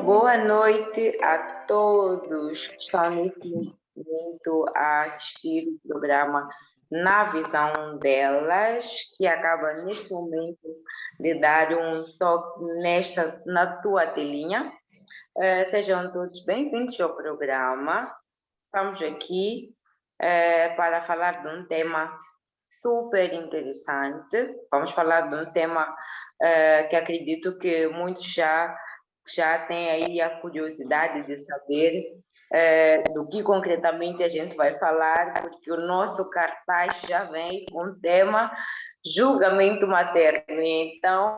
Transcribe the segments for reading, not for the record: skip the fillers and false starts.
Boa noite a todos que estão nesse momento a assistir o programa Na Visão Delas, que acaba neste momento de dar um toque na tua telinha. Sejam todos bem-vindos ao programa. Estamos aqui para falar de um tema super interessante. Vamos falar de um tema que acredito que muitos já têm aí a curiosidade de saber do que concretamente a gente vai falar, porque o nosso cartaz já vem com o tema julgamento materno. Então,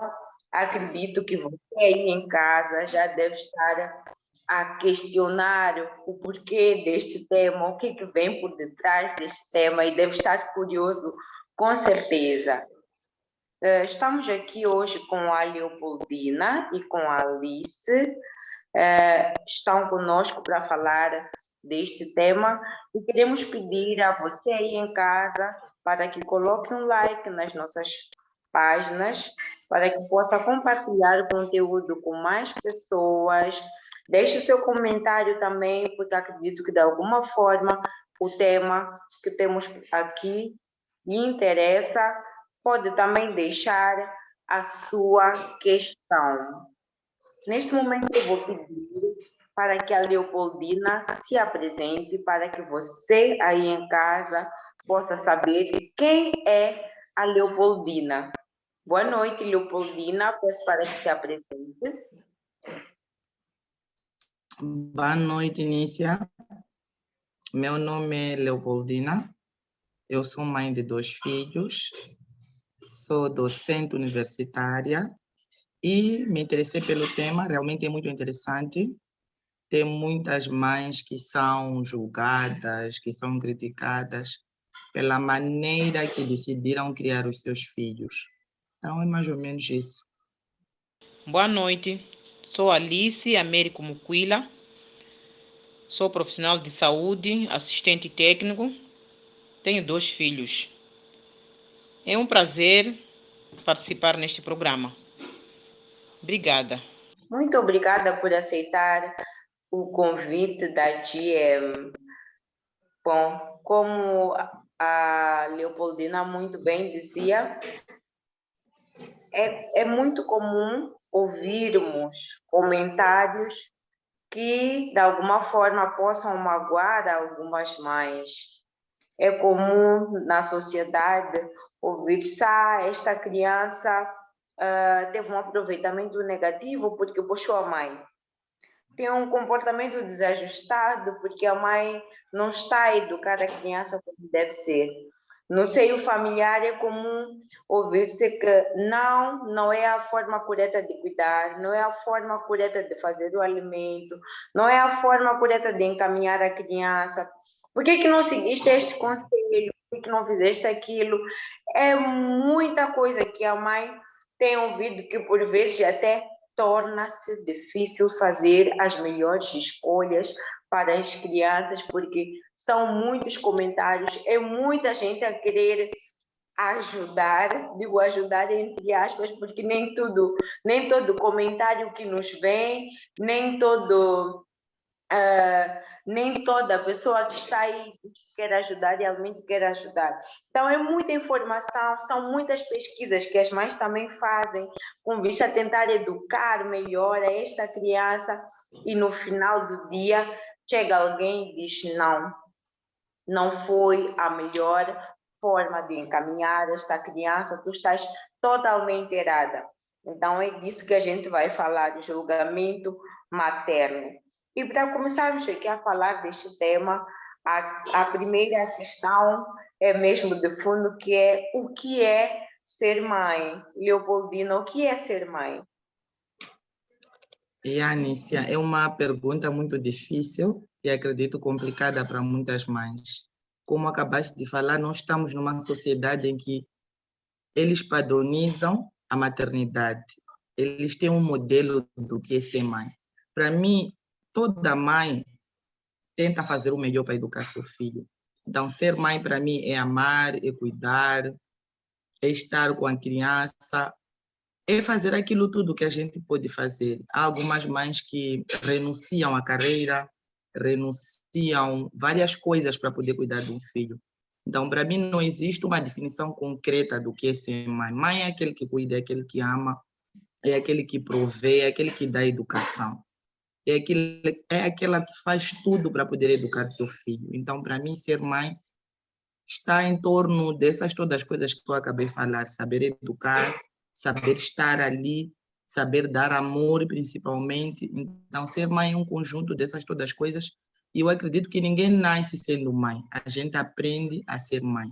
acredito que você aí em casa já deve estar a questionar o porquê deste tema, o que vem por detrás deste tema, e deve estar curioso, com certeza. Estamos aqui hoje com a Leopoldina e com a Alice, estão conosco para falar deste tema, e queremos pedir a você aí em casa para que coloque um like nas nossas páginas, para que possa compartilhar o conteúdo com mais pessoas. Deixe o seu comentário também, porque acredito que de alguma forma o tema que temos aqui lhe interessa. Pode também deixar a sua questão. Neste momento eu vou pedir para que a Leopoldina se apresente, para que você aí em casa possa saber quem é a Leopoldina. Boa noite, Leopoldina. Peço para que se apresente. Boa noite, Nícia. Meu nome é Leopoldina. Eu sou mãe de 2 filhos. Sou docente universitária e me interessei pelo tema, realmente é muito interessante. Tem muitas mães que são julgadas, que são criticadas pela maneira que decidiram criar os seus filhos. Então, é mais ou menos isso. Boa noite, sou Alice Américo Muquila, sou profissional de saúde, assistente técnico, tenho 2 filhos. É um prazer participar neste programa. Obrigada. Muito obrigada por aceitar o convite da GM. Bom, como a Leopoldina muito bem dizia, é muito comum ouvirmos comentários que, de alguma forma, possam magoar algumas mães. É comum na sociedade ouvir-se: esta criança teve um aproveitamento negativo porque puxou a mãe. Tem um comportamento desajustado porque a mãe não está a educar a criança como deve ser. No seio familiar é comum ouvir-se que não é a forma correta de cuidar, não é a forma correta de fazer o alimento, não é a forma correta de encaminhar a criança. Por que não seguiste este conselho? Por que não fizeste aquilo? É muita coisa que a mãe tem ouvido que por vezes até torna-se difícil fazer as melhores escolhas para as crianças, porque são muitos comentários, é muita gente a querer ajudar, digo ajudar entre aspas, porque nem todo comentário que nos vem, nem toda pessoa que está aí que quer ajudar realmente quer ajudar. Então é muita informação, são muitas pesquisas que as mães também fazem com vista a tentar educar melhor a esta criança, e no final do dia chega alguém e diz não foi a melhor forma de encaminhar esta criança, tu estás totalmente errada. Então é disso que a gente vai falar, do julgamento materno. E para começarmos aqui a falar deste tema, a primeira questão é mesmo de fundo, que é: o que é ser mãe? Leopoldina, o que é ser mãe? Anícia, é uma pergunta muito difícil e acredito complicada para muitas mães. Como acabaste de falar, nós estamos numa sociedade em que eles padronizam a maternidade. Eles têm um modelo do que é ser mãe. Para mim, toda mãe tenta fazer o melhor para educar seu filho. Então, ser mãe para mim é amar, é cuidar, é estar com a criança é fazer aquilo tudo que a gente pode fazer. Há algumas mães que renunciam à carreira, renunciam várias coisas para poder cuidar de um filho. Então, para mim, não existe uma definição concreta do que é ser mãe. Mãe é aquele que cuida, é aquele que ama, é aquele que provê, é aquele que dá educação. É aquela que faz tudo para poder educar seu filho. Então, para mim, ser mãe está em torno dessas todas as coisas que eu acabei de falar, saber educar, saber estar ali, saber dar amor, principalmente. Então, ser mãe é um conjunto dessas todas as coisas. E eu acredito que ninguém nasce sendo mãe. A gente aprende a ser mãe.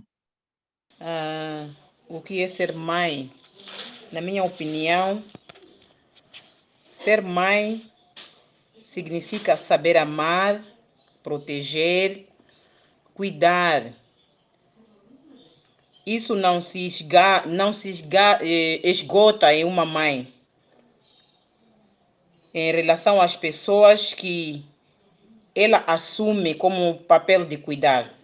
O que é ser mãe? Na minha opinião, ser mãe significa saber amar, proteger, cuidar. Isso não se esgota em uma mãe. Em relação às pessoas que ela assume como papel de cuidar.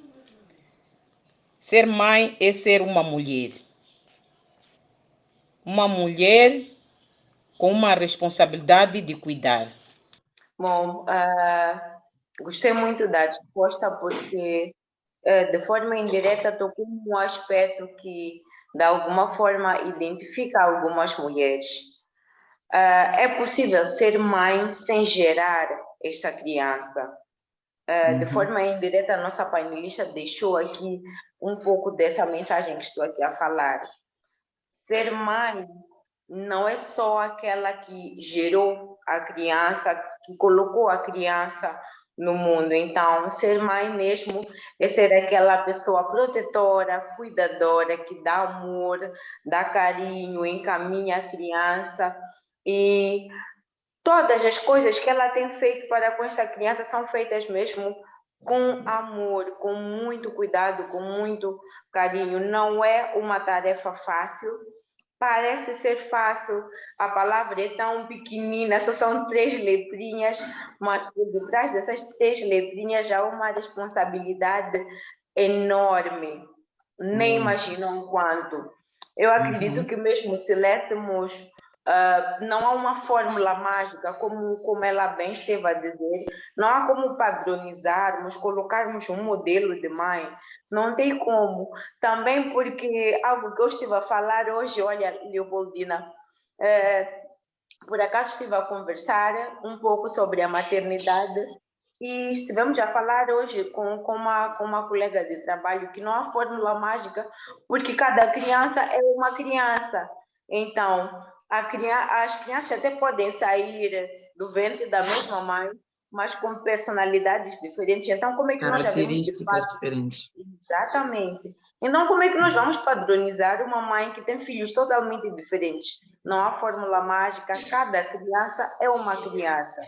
Ser mãe é ser uma mulher. Uma mulher com uma responsabilidade de cuidar. Bom, gostei muito da resposta porque, de forma indireta, tocou um aspecto que, de alguma forma, identifica algumas mulheres. É possível ser mãe sem gerar esta criança. De forma indireta, a nossa painelista deixou aqui um pouco dessa mensagem que estou aqui a falar. Ser mãe não é só aquela que gerou a criança, que colocou a criança no mundo. Então, ser mãe mesmo é ser aquela pessoa protetora, cuidadora, que dá amor, dá carinho, encaminha a criança. E todas as coisas que ela tem feito para com essa criança são feitas mesmo com amor, com muito cuidado, com muito carinho. Não é uma tarefa fácil. Parece ser fácil, a palavra é tão pequenina, só são 3 letrinhas, mas por detrás dessas 3 letrinhas há uma responsabilidade enorme. Nem imaginam quanto. Eu acredito que mesmo se lêssemos, não há uma fórmula mágica, como ela bem esteve a dizer, não há como padronizarmos, colocarmos um modelo de mãe, não tem como. Também porque algo que eu estive a falar hoje, olha, Leopoldina, por acaso estive a conversar um pouco sobre a maternidade e estivemos a falar hoje com uma colega de trabalho que não há fórmula mágica, porque cada criança é uma criança. Então, as crianças até podem sair do ventre da mesma mãe, mas com personalidades diferentes. Então, como é que nós sabemos de fato? Diferentes. Exatamente. Então, como é que nós vamos padronizar uma mãe que tem filhos totalmente diferentes? Não há fórmula mágica, cada criança é uma criança.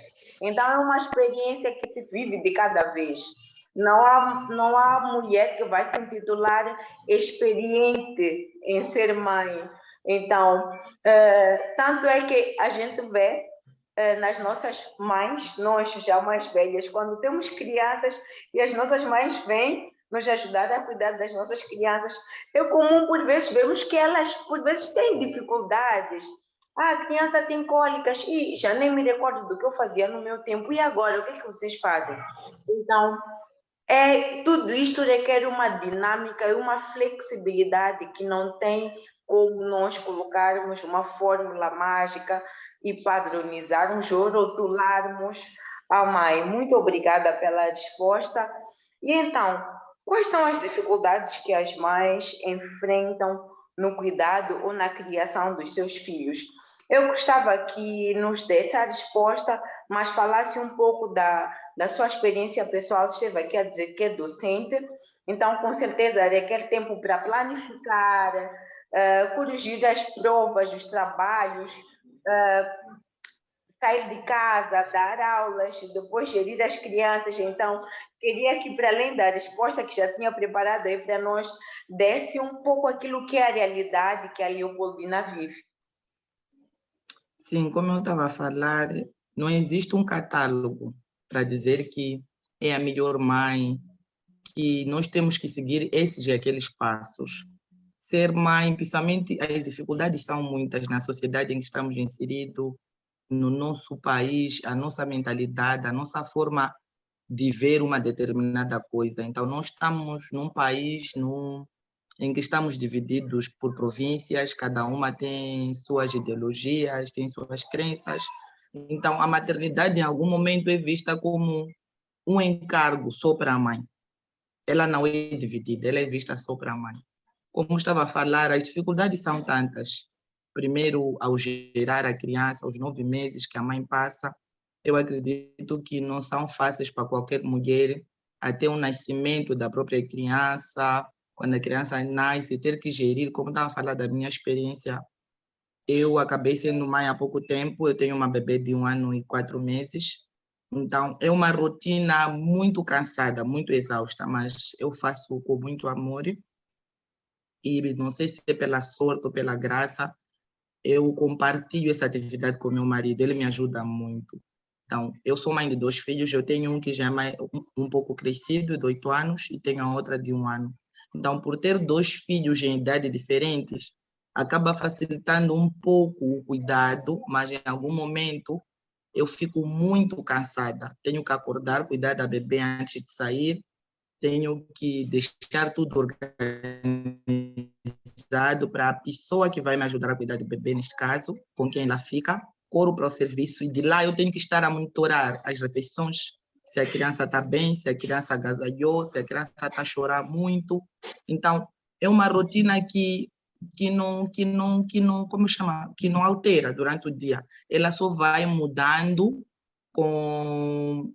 Então, é uma experiência que se vive de cada vez. Não há mulher que vai se intitular experiente em ser mãe. Então, tanto é que a gente vê nas nossas mães, nós já mais velhas, quando temos crianças e as nossas mães vêm nos ajudar a cuidar das nossas crianças, é comum por vezes vermos que elas por vezes têm dificuldades. A criança tem cólicas e já nem me recordo do que eu fazia no meu tempo. E agora, o que é que vocês fazem? Então, tudo isto requer uma dinâmica e uma flexibilidade que não tem como nós colocarmos uma fórmula mágica e padronizarmos ou rotularmos a mãe. Muito obrigada pela resposta. E então, quais são as dificuldades que as mães enfrentam no cuidado ou na criação dos seus filhos? Eu gostava que nos desse a resposta, mas falasse um pouco da sua experiência pessoal. Esteve aqui a dizer que é docente, então com certeza requer tempo para planificar, corrigir as provas, os trabalhos, sair de casa, dar aulas, depois gerir as crianças. Então, queria que, para além da resposta que já tinha preparado aí para nós, desse um pouco aquilo que é a realidade que a Leopoldina vive. Sim, como eu estava a falar, não existe um catálogo para dizer que é a melhor mãe, que nós temos que seguir esses e aqueles passos. ser mãe, principalmente as dificuldades são muitas na sociedade em que estamos inseridos, no nosso país, a nossa mentalidade, a nossa forma de ver uma determinada coisa. Então, nós estamos num país em que estamos divididos por províncias, cada uma tem suas ideologias, tem suas crenças. Então, a maternidade, em algum momento, é vista como um encargo só para a mãe. Ela não é dividida, ela é vista só para a mãe. Como estava a falar, as dificuldades são tantas. Primeiro, ao gerar a criança, aos 9 meses que a mãe passa, eu acredito que não são fáceis para qualquer mulher, até o nascimento da própria criança, quando a criança nasce, ter que gerir, como estava a falar da minha experiência, eu acabei sendo mãe há pouco tempo, eu tenho uma bebê de 1 ano e 4 meses, então é uma rotina muito cansada, muito exausta, mas eu faço com muito amor e não sei se é pela sorte ou pela graça, eu compartilho essa atividade com meu marido, ele me ajuda muito. Então, eu sou mãe de 2 filhos, eu tenho um que já é um pouco crescido, de 8 anos, e tenho a outra de 1 ano. Então, por ter 2 filhos em idade diferentes, acaba facilitando um pouco o cuidado, mas em algum momento eu fico muito cansada. Tenho que acordar, cuidar da bebê antes de sair, tenho que deixar tudo organizado para a pessoa que vai me ajudar a cuidar do bebê, neste caso, com quem ela fica, corro para o serviço e de lá eu tenho que estar a monitorar as refeições, se a criança está bem, se a criança agasalhou, se a criança está a chorar muito. Então, é uma rotina como chama? Que não altera durante o dia. Ela só vai mudando com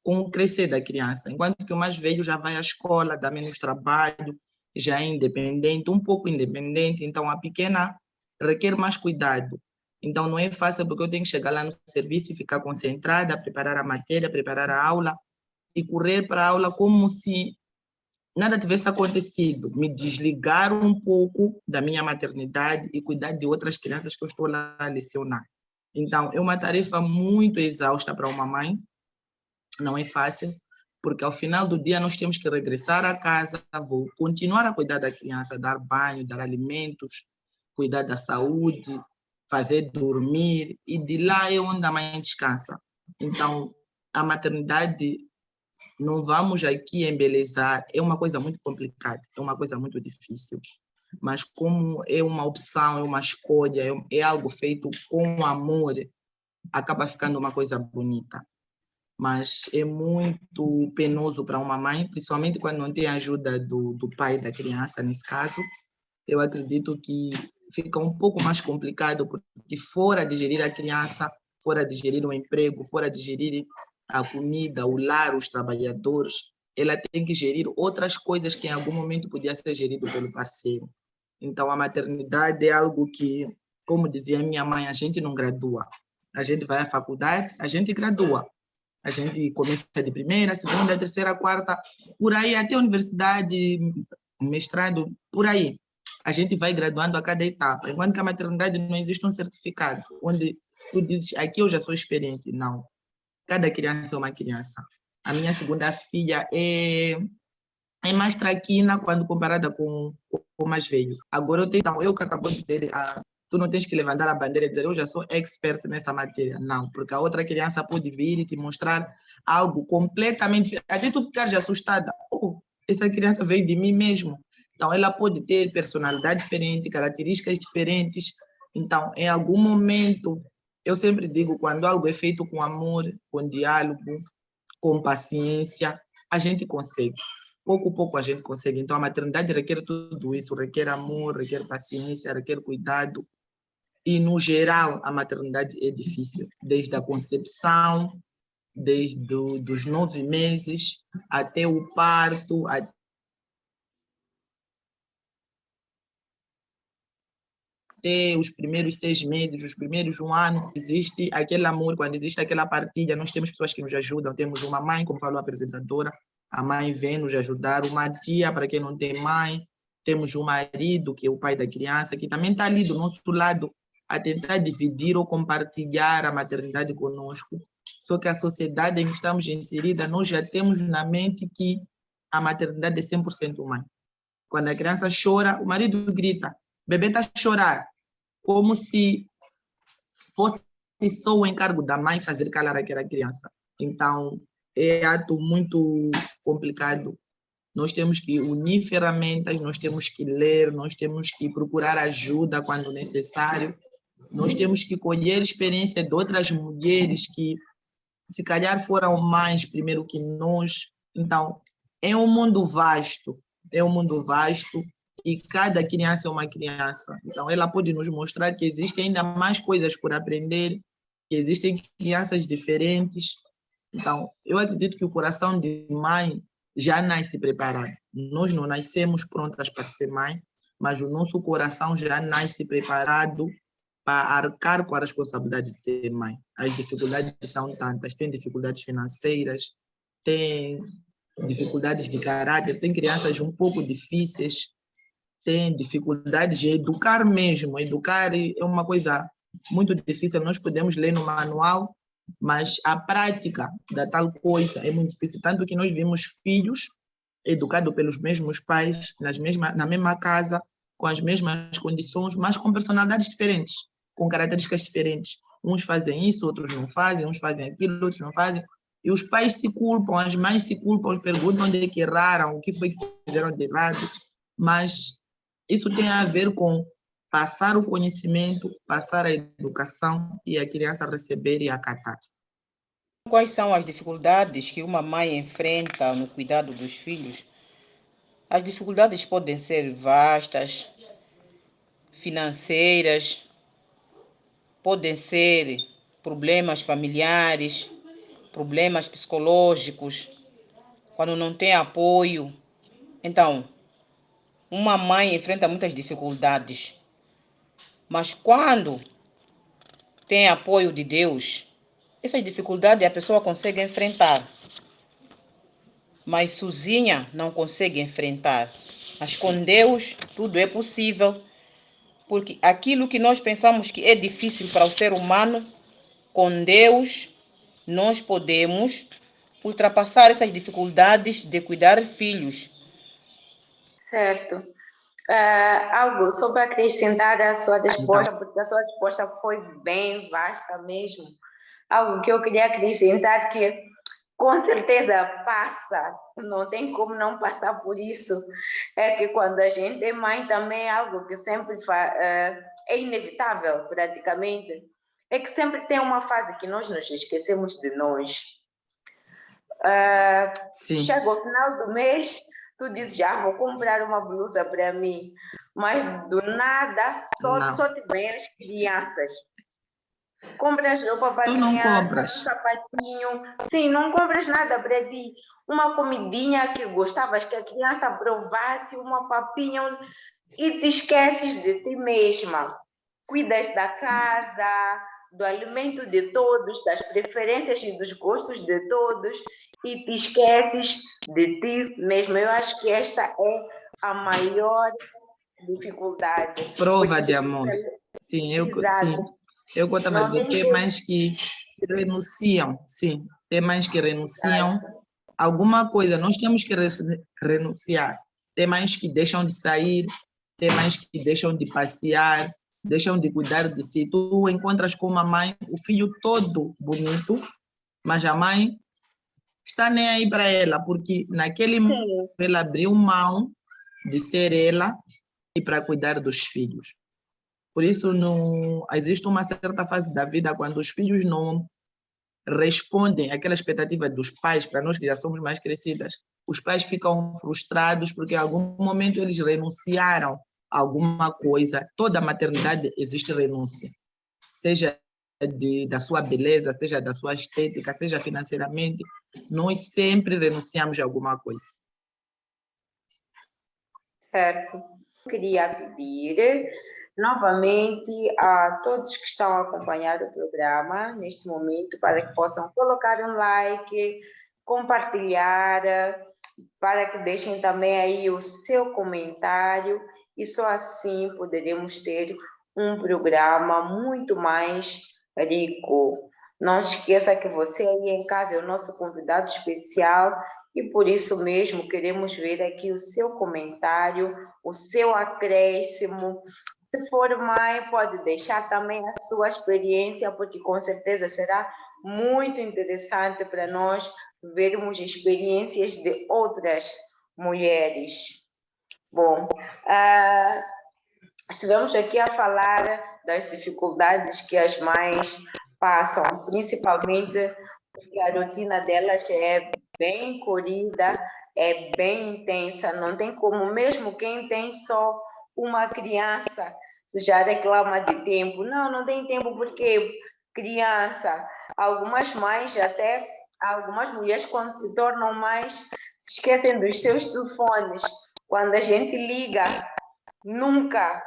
o crescer da criança. Enquanto que o mais velho já vai à escola, dá menos trabalho, já é independente, um pouco independente. Então, a pequena requer mais cuidado. Então, não é fácil porque eu tenho que chegar lá no serviço e ficar concentrada, preparar a matéria, preparar a aula e correr para a aula como se nada tivesse acontecido. Me desligar um pouco da minha maternidade e cuidar de outras crianças que eu estou lá a lecionar. Então, é uma tarefa muito exausta para uma mãe, não é fácil, porque ao final do dia nós temos que regressar a casa, vou continuar a cuidar da criança, dar banho, dar alimentos, cuidar da saúde, fazer dormir, e de lá é onde a mãe descansa. Então, a maternidade, não vamos aqui embelezar, é uma coisa muito complicada, é uma coisa muito difícil. Mas como é uma opção, é uma escolha, é algo feito com amor, acaba ficando uma coisa bonita. Mas é muito penoso para uma mãe, principalmente quando não tem a ajuda do pai da criança, nesse caso. Eu acredito que fica um pouco mais complicado, porque fora de gerir a criança, fora de gerir o emprego, fora de gerir a comida, o lar, os trabalhadores, ela tem que gerir outras coisas que em algum momento podia ser gerido pelo parceiro. Então, a maternidade é algo que, como dizia minha mãe, a gente não gradua. A gente vai à faculdade, a gente gradua. A gente começa de primeira, segunda, terceira, quarta, por aí, até a universidade, mestrado, por aí. A gente vai graduando a cada etapa. Enquanto que a maternidade não existe um certificado, onde tu dizes, aqui eu já sou experiente. Não. Cada criança é uma criança. A minha segunda filha é mais traquina quando comparada com o mais velho. Agora, eu que acabou de dizer, tu não tens que levantar a bandeira e dizer, eu já sou expert nessa matéria. Não, porque a outra criança pode vir e te mostrar algo completamente diferente. Até tu ficares assustada. Oh, essa criança veio de mim mesmo. Então, ela pode ter personalidade diferente, características diferentes. Então, em algum momento, eu sempre digo, quando algo é feito com amor, com diálogo, com paciência, a gente consegue. Pouco a pouco a gente consegue. Então, a maternidade requer tudo isso, requer amor, requer paciência, requer cuidado. E, no geral, a maternidade é difícil, desde a concepção, desde os 9 meses, até o parto, até os primeiros 6 meses, os primeiros 1 ano. Existe aquele amor, quando existe aquela partilha, nós temos pessoas que nos ajudam. Temos uma mãe, como falou a apresentadora, a mãe vem nos ajudar, uma tia para quem não tem mãe, temos um marido, que é o pai da criança, que também está ali do nosso lado, a tentar dividir ou compartilhar a maternidade conosco. Só que a sociedade em que estamos inserida, nós já temos na mente que a maternidade é 100% mãe. Quando a criança chora, o marido grita, o bebê está a chorar, como se fosse só o encargo da mãe fazer calar aquela criança. Então, é ato muito complicado. Nós temos que unir ferramentas, nós temos que ler, nós temos que procurar ajuda quando necessário, nós temos que colher experiência de outras mulheres que, se calhar, foram mães primeiro que nós. Então, é um mundo vasto, e cada criança é uma criança. Então, ela pode nos mostrar que existem ainda mais coisas por aprender, que existem crianças diferentes. Então, eu acredito que o coração de mãe já nasce preparado. Nós não nascemos prontas para ser mãe, mas o nosso coração já nasce preparado para arcar com a responsabilidade de ser mãe. As dificuldades são tantas, tem dificuldades financeiras, tem dificuldades de caráter, tem crianças um pouco difíceis, tem dificuldades de educar mesmo. Educar é uma coisa muito difícil, nós podemos ler no manual, mas a prática da tal coisa é muito difícil, tanto que nós vimos filhos educados pelos mesmos pais, na mesma casa, com as mesmas condições, mas com personalidades diferentes, com características diferentes. Uns fazem isso, outros não fazem, uns fazem aquilo, outros não fazem. E os pais se culpam, as mães se culpam, perguntam onde é que erraram, o que foi que fizeram de errado. Mas isso tem a ver com passar o conhecimento, passar a educação e a criança receber e acatar. Quais são as dificuldades que uma mãe enfrenta no cuidado dos filhos? As dificuldades podem ser vastas, financeiras, podem ser problemas familiares, problemas psicológicos, quando não tem apoio. Então, uma mãe enfrenta muitas dificuldades, mas quando tem apoio de Deus, essas dificuldades a pessoa consegue enfrentar, mas sozinha não consegue enfrentar. Mas com Deus tudo é possível, porque aquilo que nós pensamos que é difícil para o ser humano, com Deus nós podemos ultrapassar essas dificuldades de cuidar de filhos. Certo. Algo só para acrescentar a sua resposta, porque a sua resposta foi bem vasta mesmo. Algo que eu queria acrescentar que com certeza passa, não tem como não passar por isso. É que quando a gente é mãe também é algo que sempre é inevitável praticamente. É que sempre tem uma fase que nós nos esquecemos de nós. Chega ao final do mês, tu dizes, já vou comprar uma blusa para mim, mas do nada só te vêm as crianças. Compras roupa para tu não compras um sapatinho, sim, não compras nada para ti. Uma comidinha que gostavas que a criança provasse, uma papinha, e te esqueces de ti mesma. Cuidas da casa, do alimento de todos, das preferências e dos gostos de todos, e te esqueces de ti mesmo. Eu acho que esta é a maior dificuldade. Prova de amor. Sim, eu gostava de dizer, tem mães que renunciam, sim, tem mães que renunciam a alguma coisa, nós temos que renunciar. Tem mães que deixam de sair, tem mães que deixam de passear, deixam de cuidar de si. Tu encontras com uma mãe, o filho todo bonito, mas a mãe está nem aí para ela, porque naquele momento ela abriu mão de ser ela e para cuidar dos filhos. Por isso, existe uma certa fase da vida quando os filhos não respondem àquela expectativa dos pais, para nós que já somos mais crescidas, os pais ficam frustrados porque em algum momento eles renunciaram a alguma coisa. Toda a maternidade existe renúncia, seja da sua beleza, seja da sua estética, seja financeiramente, nós sempre renunciamos a alguma coisa. Certo. Eu queria pedir novamente a todos que estão a acompanhar o programa neste momento para que possam colocar um like, compartilhar, para que deixem também aí o seu comentário e só assim poderemos ter um programa muito mais rico. Não esqueça que você aí em casa é o nosso convidado especial e por isso mesmo queremos ver aqui o seu comentário, o seu acréscimo. Se for mãe, pode deixar também a sua experiência, porque com certeza será muito interessante para nós vermos experiências de outras mulheres. Bom, estivemos aqui a falar das dificuldades que as mães passam, principalmente porque a rotina delas é bem corrida, é bem intensa, não tem como, mesmo quem tem só uma criança, já reclama de tempo. Não tem tempo porque criança, algumas mães até, algumas mulheres quando se tornam mães, se esquecem dos seus telefones. Quando a gente liga, nunca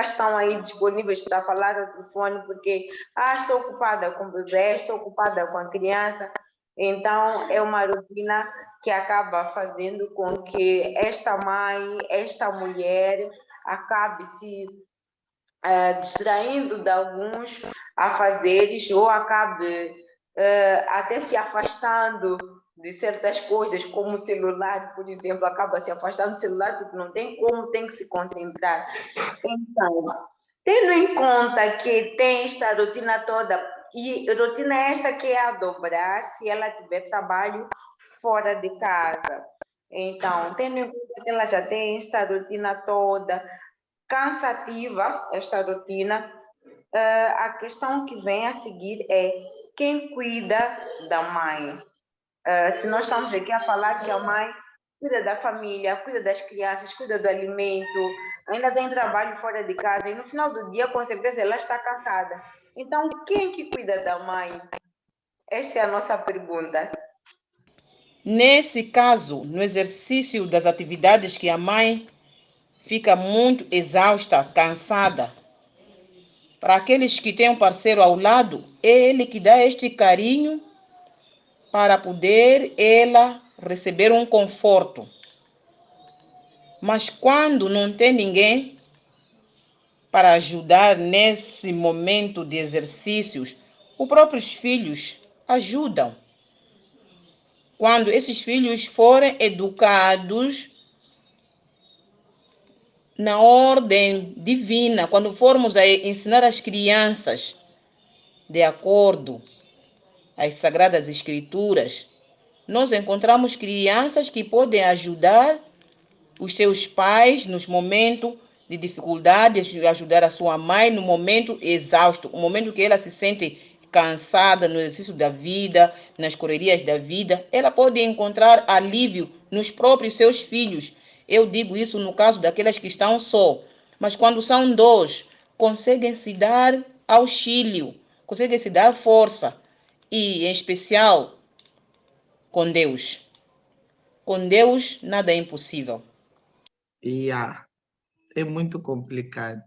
estão aí disponíveis para falar ao telefone, porque estou ocupada com o bebê, estou ocupada com a criança. Então, é uma rotina que acaba fazendo com que esta mãe, esta mulher, acabe se distraindo de alguns afazeres ou acabe até se afastando de certas coisas, como o celular, por exemplo, acaba se afastando do celular porque não tem como, tem que se concentrar. Então, tendo em conta que tem esta rotina toda, e rotina esta que é a dobrar se ela tiver trabalho fora de casa. Então, tendo em conta que ela já tem esta rotina toda, cansativa, esta rotina, a questão que vem a seguir é quem cuida da mãe. Se nós estamos aqui a falar que a mãe cuida da família, cuida das crianças, cuida do alimento, ainda tem trabalho fora de casa e no final do dia, com certeza, ela está cansada. Então, quem que cuida da mãe? Esta é a nossa pergunta. Nesse caso, no exercício das atividades que a mãe fica muito exausta, cansada, para aqueles que têm um parceiro ao lado, é ele que dá este carinho para poder ela receber um conforto. Mas quando não tem ninguém para ajudar nesse momento de exercícios, os próprios filhos ajudam. Quando esses filhos forem educados na ordem divina, quando formos a ensinar as crianças de acordo às Sagradas Escrituras, nós encontramos crianças que podem ajudar os seus pais nos momentos de dificuldade, ajudar a sua mãe no momento exausto, o momento que ela se sente cansada no exercício da vida, nas correrias da vida, ela pode encontrar alívio nos próprios seus filhos. Eu digo isso no caso daquelas que estão só, mas quando são dois, conseguem se dar auxílio, conseguem se dar força, e em especial com Deus. Com Deus nada é impossível. É muito complicado,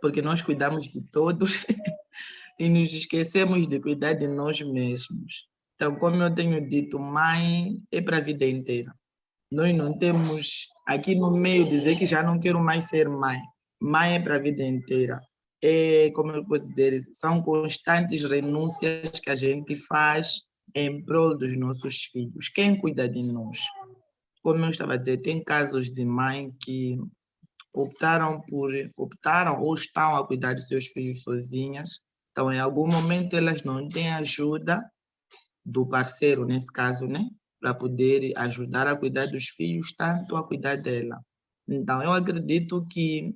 porque nós cuidamos de todos e nos esquecemos de cuidar de nós mesmos. Então, como eu tenho dito, mãe é para a vida inteira. Nós não temos aqui no meio dizer que já não quero mais ser mãe. Mãe é para a vida inteira. Como eu posso dizer, são constantes renúncias que a gente faz em prol dos nossos filhos. Quem cuida de nós? Como eu estava a dizer, tem casos de mãe que optaram ou estão a cuidar de seus filhos sozinhas. Então, em algum momento, elas não têm ajuda do parceiro, nesse caso, né? Para poder ajudar a cuidar dos filhos, tanto a cuidar dela. Então, eu acredito que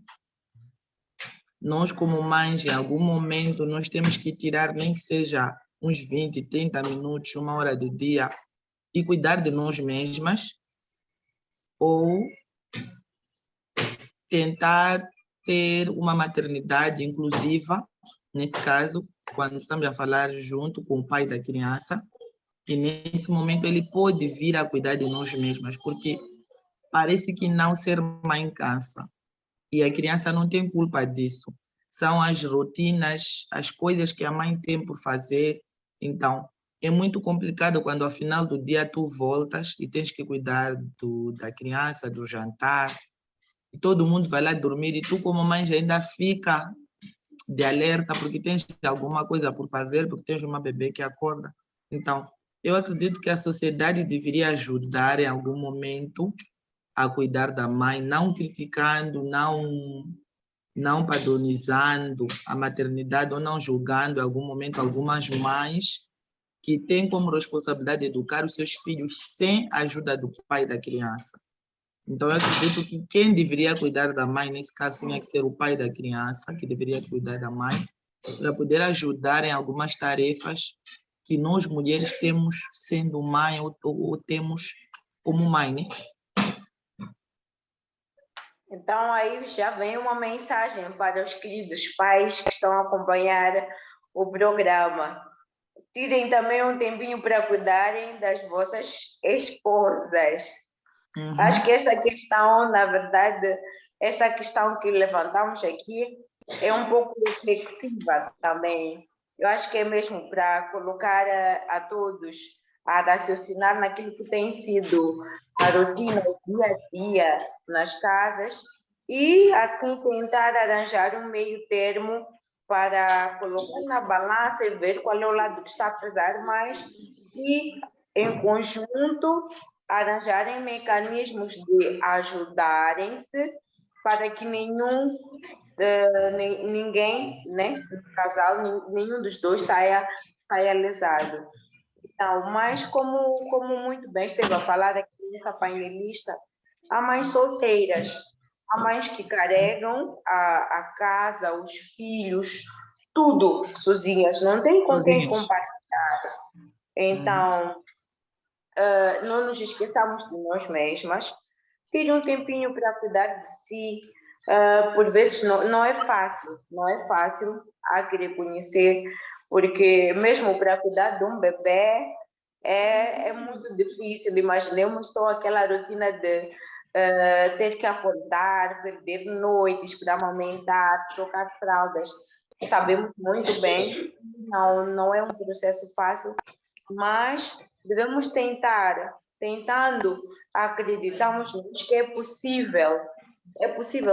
nós, como mães, em algum momento, nós temos que tirar, nem que seja uns 20, 30 minutos, 1 hora do dia, e cuidar de nós mesmas, ou tentar ter uma maternidade inclusiva, nesse caso, quando estamos a falar junto com o pai da criança, e nesse momento ele pode vir a cuidar de nós mesmas, porque parece que não ser mãe cansa, e a criança não tem culpa disso. São as rotinas, as coisas que a mãe tem por fazer. Então, é muito complicado quando ao final do dia tu voltas e tens que cuidar da criança, do jantar, e todo mundo vai lá dormir e tu como mãe já ainda fica de alerta porque tens alguma coisa por fazer, porque tens uma bebê que acorda. Então, Eu acredito que a sociedade deveria ajudar em algum momento a cuidar da mãe, não criticando, não padronizando a maternidade ou não julgando em algum momento algumas mães que têm como responsabilidade educar os seus filhos sem a ajuda do pai da criança. Então, eu acredito que quem deveria cuidar da mãe, nesse caso, tinha que ser o pai da criança, que deveria cuidar da mãe, para poder ajudar em algumas tarefas que nós, mulheres, temos sendo mãe ou temos como mãe, né? Então, aí já vem uma mensagem para os queridos pais que estão a acompanhar o programa. Tirem também um tempinho para cuidarem das vossas esposas. Acho que essa questão, na verdade, essa questão que levantamos aqui é um pouco reflexiva também. Eu acho que é mesmo para colocar a todos a raciocinar naquilo que tem sido a rotina, o dia a dia nas casas e, assim, tentar arranjar um meio termo para colocar na balança e ver qual é o lado que está a pesar mais e, em conjunto, arranjarem mecanismos de ajudarem-se para que ninguém, né, no casal, nenhum dos dois saia lesado. Então, mas como muito bem esteve a falar aqui nessa painelista, há mães solteiras, há mães que carregam a casa, os filhos, tudo sozinhas, não tem com quem compartilhar. Então, não nos esqueçamos de nós mesmas, tire um tempinho para cuidar de si. Por vezes não é fácil, há que reconhecer, porque mesmo para cuidar de um bebê é muito difícil. Imaginemos só aquela rotina de ter que acordar, perder noites para amamentar, trocar fraldas. Sabemos muito bem, não é um processo fácil, mas devemos tentando, acreditamos que é possível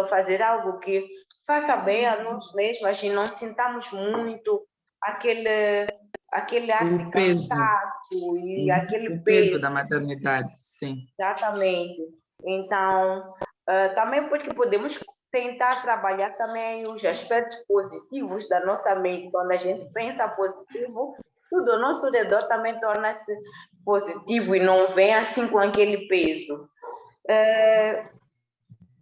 fazer algo que faça bem a nós mesmas e não sintamos muito aquele ar de cansaço e aquele peso da maternidade, sim. Exatamente. Então, também porque podemos tentar trabalhar também os aspectos positivos da nossa mente. Quando a gente pensa positivo, tudo ao nosso redor também torna-se positivo e não vem assim com aquele peso.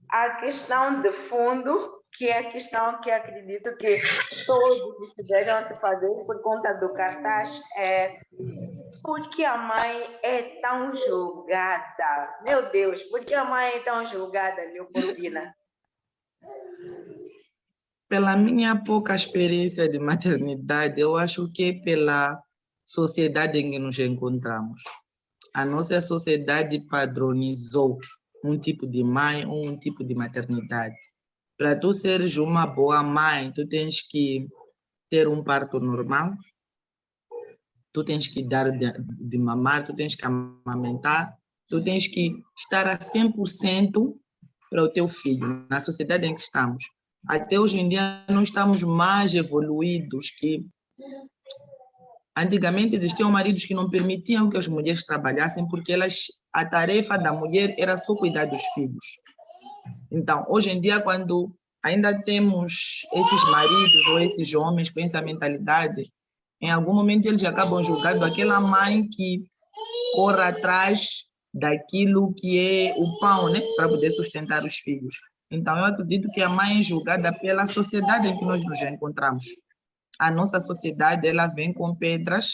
A questão de fundo, que é a questão que acredito que todos estiveram a se fazer por conta do cartaz, é por que a mãe é tão julgada? Meu Deus, por que a mãe é tão julgada, Leopoldina? Pela minha pouca experiência de maternidade, eu acho que é pela sociedade em que nos encontramos. A nossa sociedade padronizou um tipo de mãe ou um tipo de maternidade. Para tu seres uma boa mãe, tu tens que ter um parto normal, tu tens que dar de mamar, tu tens que amamentar, tu tens que estar a 100% para o teu filho, na sociedade em que estamos. Até hoje em dia, não estamos mais evoluídos que... Antigamente existiam maridos que não permitiam que as mulheres trabalhassem porque a tarefa da mulher era só cuidar dos filhos. Então, hoje em dia, quando ainda temos esses maridos ou esses homens com essa mentalidade, em algum momento eles acabam julgando aquela mãe que corre atrás daquilo que é o pão, né, para poder sustentar os filhos. Então, eu acredito que a mãe é julgada pela sociedade em que nós nos encontramos. A nossa sociedade, ela vem com pedras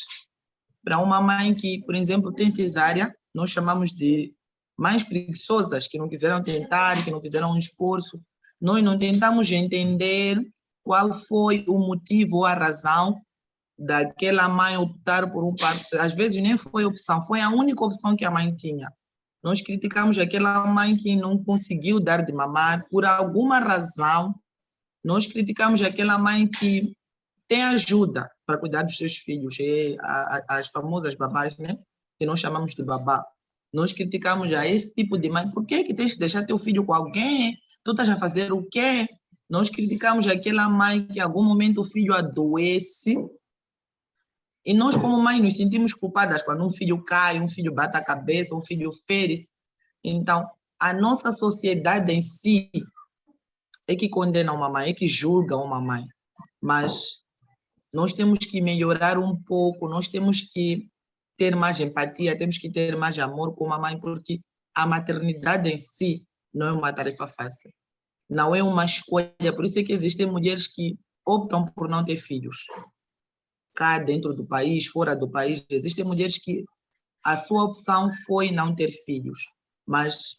para uma mãe que, por exemplo, tem cesárea, nós chamamos de mães preguiçosas, que não quiseram tentar, que não fizeram um esforço. Nós não tentamos entender qual foi o motivo ou a razão daquela mãe optar por um parto. Às vezes nem foi opção, foi a única opção que a mãe tinha. Nós criticamos aquela mãe que não conseguiu dar de mamar por alguma razão. Nós criticamos aquela mãe que tem ajuda para cuidar dos seus filhos, as famosas babás, né? Que nós chamamos de babá. Nós criticamos já esse tipo de mãe. Por que tens que deixar teu filho com alguém? Tu estás a fazer o quê? Nós criticamos aquela mãe que em algum momento o filho adoece E nós, como mãe, nos sentimos culpadas quando um filho cai, um filho bate a cabeça, um filho fere-se. Então, a nossa sociedade em si é que condena uma mãe, é que julga uma mãe. Mas nós temos que melhorar um pouco, nós temos que ter mais empatia, temos que ter mais amor com a mãe, porque a maternidade em si não é uma tarefa fácil. Não é uma escolha, por isso é que existem mulheres que optam por não ter filhos. Cá dentro do país, fora do país, existem mulheres que a sua opção foi não ter filhos, mas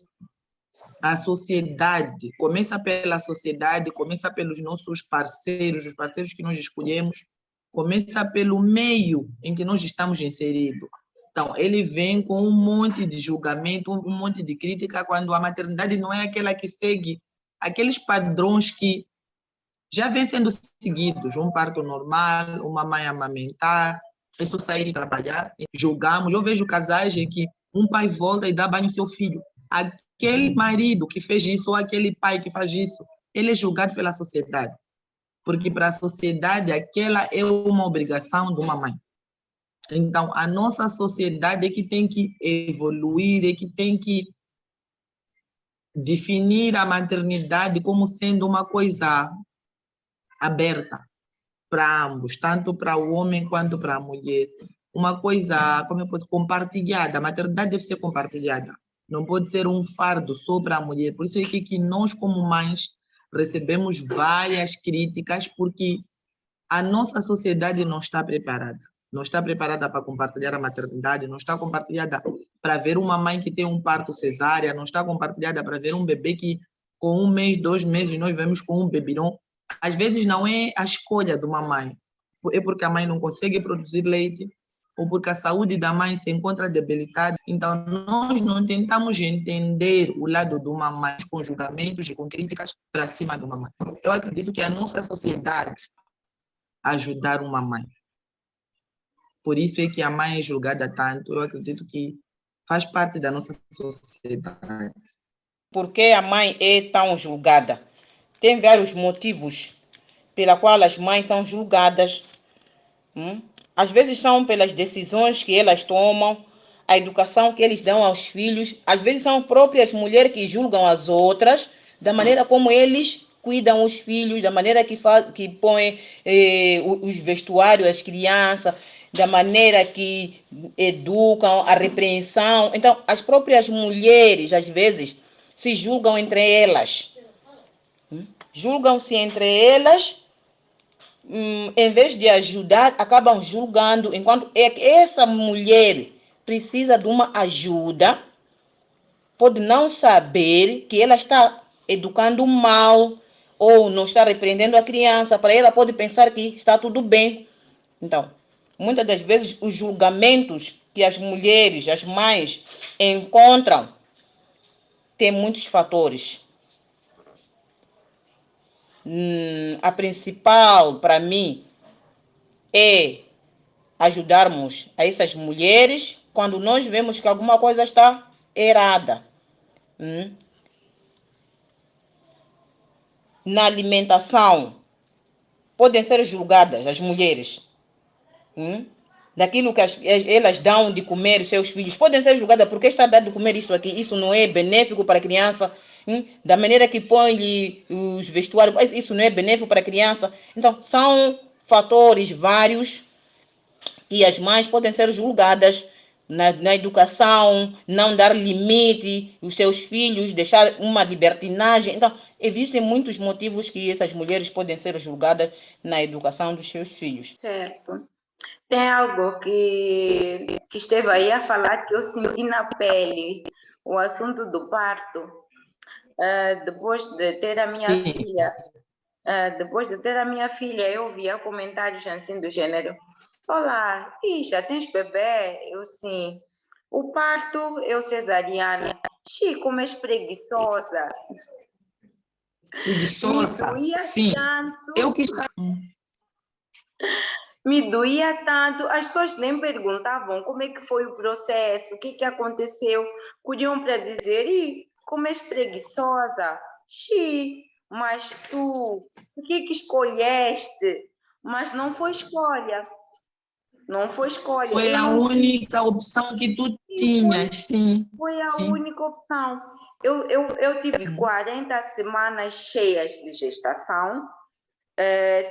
a sociedade, começa pela sociedade, começa pelos nossos parceiros, os parceiros que nós escolhemos, começa pelo meio em que nós estamos inseridos. Então, ele vem com um monte de julgamento, um monte de crítica, quando a maternidade não é aquela que segue aqueles padrões que já vêm sendo seguidos, um parto normal, uma mãe amamentar, é só sair e trabalhar, julgamos. Eu vejo casais em que um pai volta e dá banho ao seu filho. Aquele marido que fez isso ou aquele pai que faz isso, ele é julgado pela sociedade, porque para a sociedade aquela é uma obrigação de uma mãe. Então, a nossa sociedade é que tem que evoluir, é que tem que definir a maternidade como sendo uma coisa aberta para ambos, tanto para o homem quanto para a mulher. Uma coisa, como eu posso, compartilhada. A maternidade deve ser compartilhada. Não pode ser um fardo só para a mulher. Por isso é que nós, como mães, recebemos várias críticas, porque a nossa sociedade não está preparada. Não está preparada para compartilhar a maternidade, não está compartilhada para ver uma mãe que tem um parto cesárea, não está compartilhada para ver um bebê que com 1 mês, 2 meses, nós vemos com um bebirão. Às vezes não é a escolha de uma mãe, é porque a mãe não consegue produzir leite, ou porque a saúde da mãe se encontra debilitada. Então, nós não tentamos entender o lado de uma mãe com julgamentos e com críticas para cima de uma mãe. Eu acredito que a nossa sociedade ajudar uma mãe. Por isso é que a mãe é julgada tanto. Eu acredito que faz parte da nossa sociedade. Por que a mãe é tão julgada? Tem vários motivos pela qual as mães são julgadas. Às vezes são pelas decisões que elas tomam, a educação que eles dão aos filhos. Às vezes são próprias mulheres que julgam as outras da maneira como eles cuidam os filhos, da maneira que põem os vestuários às crianças, da maneira que educam, a repreensão. Então, as próprias mulheres, às vezes, se julgam entre elas. Julgam-se entre elas, em vez de ajudar, acabam julgando, enquanto essa mulher precisa de uma ajuda, pode não saber que ela está educando mal ou não está repreendendo a criança, para ela pode pensar que está tudo bem. Então, muitas das vezes os julgamentos que as mulheres, as mães encontram, tem muitos fatores. A principal, para mim, é ajudarmos a essas mulheres quando nós vemos que alguma coisa está errada. Na alimentação, podem ser julgadas as mulheres. Daquilo que elas dão de comer aos seus filhos, podem ser julgadas porque está dando de comer isto aqui, isso não é benéfico para a criança. Da maneira que põe os vestuários, isso não é benéfico para a criança. Então, são fatores vários e as mães podem ser julgadas na educação, não dar limite aos seus filhos, deixar uma libertinagem. Então, existem muitos motivos que essas mulheres podem ser julgadas na educação dos seus filhos. Certo. Tem algo que esteve aí a falar que eu senti na pele, o assunto do parto. Depois de ter a minha filha, eu via comentários assim do gênero: olá, já tens bebê? Eu sim. O parto, eu cesariana. Como és preguiçosa. Preguiçosa, sim. Tanto. Eu que estou... Me doía tanto, as pessoas nem perguntavam como é que foi o processo, o que aconteceu. Podiam para dizer, como és preguiçosa? Mas tu, o que escolheste? Mas não foi escolha. Não foi escolha. Foi a única opção que tu tinhas, sim. Foi a única opção. Eu tive 40 semanas cheias de gestação,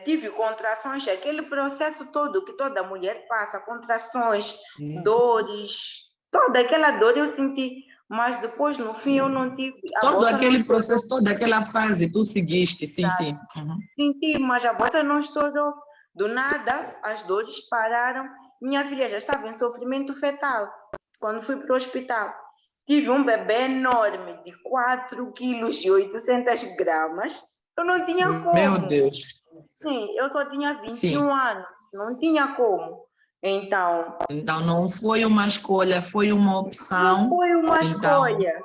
tive contrações, aquele processo todo que toda mulher passa, contrações, dores, toda aquela dor eu senti, mas depois no fim eu não tive. Todo aquele processo, toda aquela fase, tu seguiste, sim, sim. Senti, mas a bolsa não estourou. Do nada, as dores pararam. Minha filha já estava em sofrimento fetal quando fui para o hospital. Tive um bebê enorme de 4,8 kg. Eu não tinha como. Meu Deus. Sim, eu só tinha 21 Sim. anos. Não tinha como. Então não foi uma escolha, foi uma opção. Não foi uma escolha.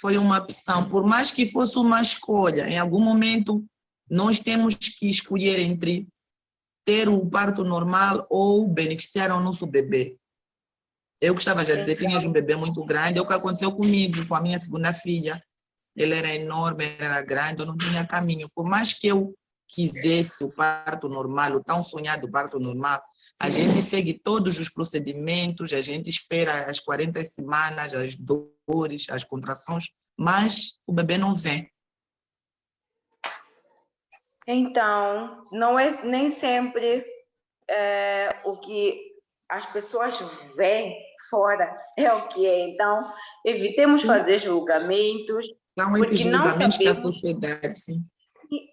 Foi uma opção. Por mais que fosse uma escolha, em algum momento nós temos que escolher entre ter o parto normal ou beneficiar ao nosso bebê. Eu que estava já a dizer, tinhas um bebê muito grande, é o que aconteceu comigo, com a minha segunda filha. Ele era enorme, era grande, eu não tinha caminho. Por mais que eu quisesse o parto normal, o tão sonhado parto normal, a gente segue todos os procedimentos, a gente espera as 40 semanas, as dores, as contrações, mas o bebê não vem. Então, não é nem sempre o que as pessoas veem fora é o que é. Então, evitemos fazer julgamentos. São esses julgamentos que a sociedade, sim.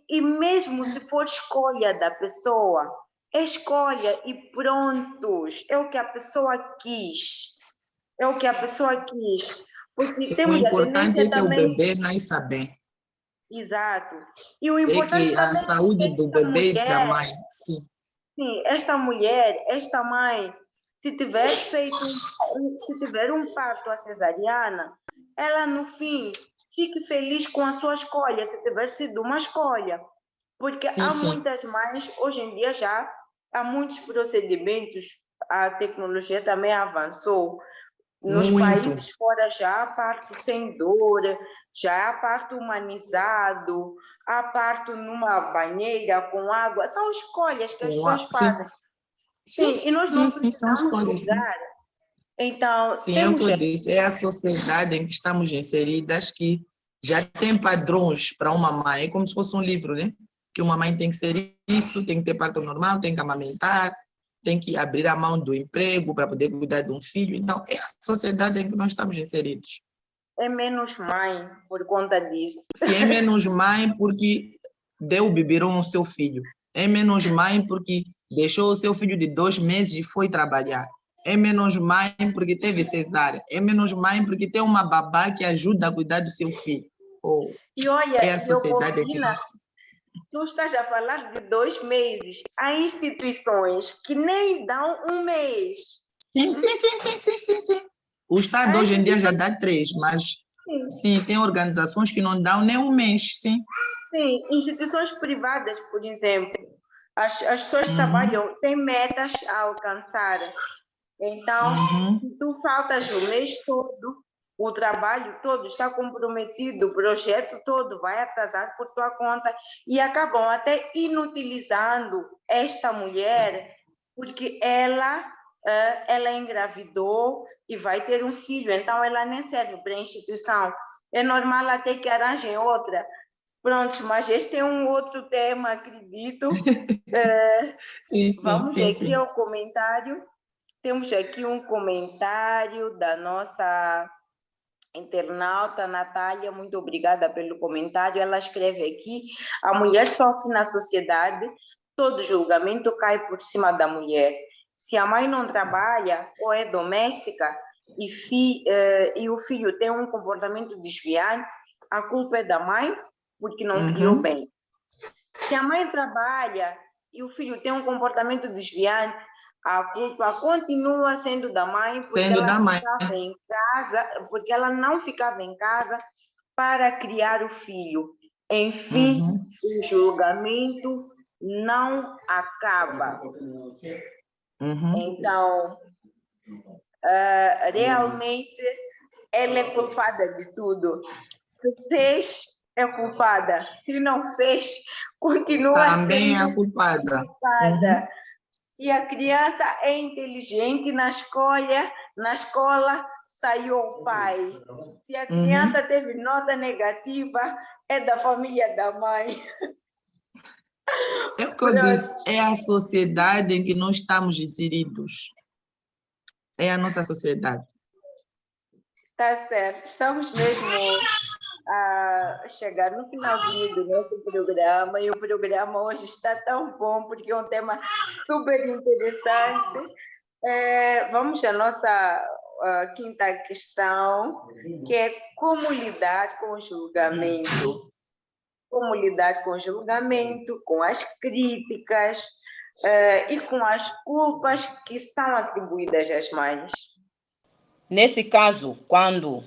E mesmo se for escolha da pessoa, é escolha e prontos. É o que a pessoa quis. É o que a pessoa quis. Porque O importante é que o bebê nasça bem. Exato. E o importante é que a saúde do bebê e da mãe, sim. Sim, esta mulher, esta mãe, se tiver um parto à cesariana, ela no fim fique feliz com a sua escolha, se tiver sido uma escolha. Porque sim, há sim. muitas mães, hoje em dia já há muitos procedimentos, a tecnologia também avançou. Nos países fora já há parto sem dor, já há parto humanizado, há parto numa banheira com água, são escolhas que as pessoas fazem. Sim, e nós não precisamos julgar. Então, sim, é o que eu disse, é a sociedade em que estamos inseridas que já tem padrões para uma mãe, é como se fosse um livro, né? Que uma mãe tem que ser isso, tem que ter parto normal, tem que amamentar, tem que abrir a mão do emprego para poder cuidar de um filho. Então, é a sociedade em que nós estamos inseridos. É menos mãe por conta disso. Se é menos mãe porque deu o biberon ao seu filho. É menos mãe porque deixou o seu filho de 2 meses e foi trabalhar. É menos mãe porque teve cesárea. É menos mãe porque tem uma babá que ajuda a cuidar do seu filho. E olha, é a sociedade que nós... Tu estás a falar de 2 meses. Há instituições que nem dão 1 mês. Sim. O Estado hoje em dia já dá 3, mas sim, tem organizações que não dão nem 1 mês, sim. Sim, instituições privadas, por exemplo, as pessoas trabalham, têm metas a alcançar. Então, se tu faltas o mês todo, o trabalho todo está comprometido, o projeto todo vai atrasar por tua conta e acabam até inutilizando esta mulher porque ela engravidou e vai ter um filho, então ela nem serve para a instituição. É normal até que arranjem outra. Pronto, mas este é um outro tema, acredito. Vamos aqui ao comentário. Temos aqui um comentário da nossa internauta Natália, muito obrigada pelo comentário. Ela escreve aqui: a mulher sofre na sociedade, todo julgamento cai por cima da mulher. Se a mãe não trabalha ou é doméstica e o filho tem um comportamento desviante, a culpa é da mãe porque não criou bem. Se a mãe trabalha e o filho tem um comportamento desviante, a culpa continua sendo da mãe porque ela não ficava em casa para criar o filho. Enfim, o julgamento não acaba. Então, realmente, ela é culpada de tudo. Se fez, é culpada. Se não fez, continua também sendo é culpada. Se a criança é inteligente na escola saiu o pai. Se a criança teve nota negativa, é da família da mãe. É o que eu disse, é a sociedade em que nós estamos inseridos. É a nossa sociedade. Tá certo. Estamos mesmo a chegar no finalzinho do nosso programa, e o programa hoje está tão bom, porque é um tema super interessante. Vamos à nossa quinta questão, que é como lidar com o julgamento. Como lidar com o julgamento, com as críticas e com as culpas que são atribuídas às mães. Nesse caso, quando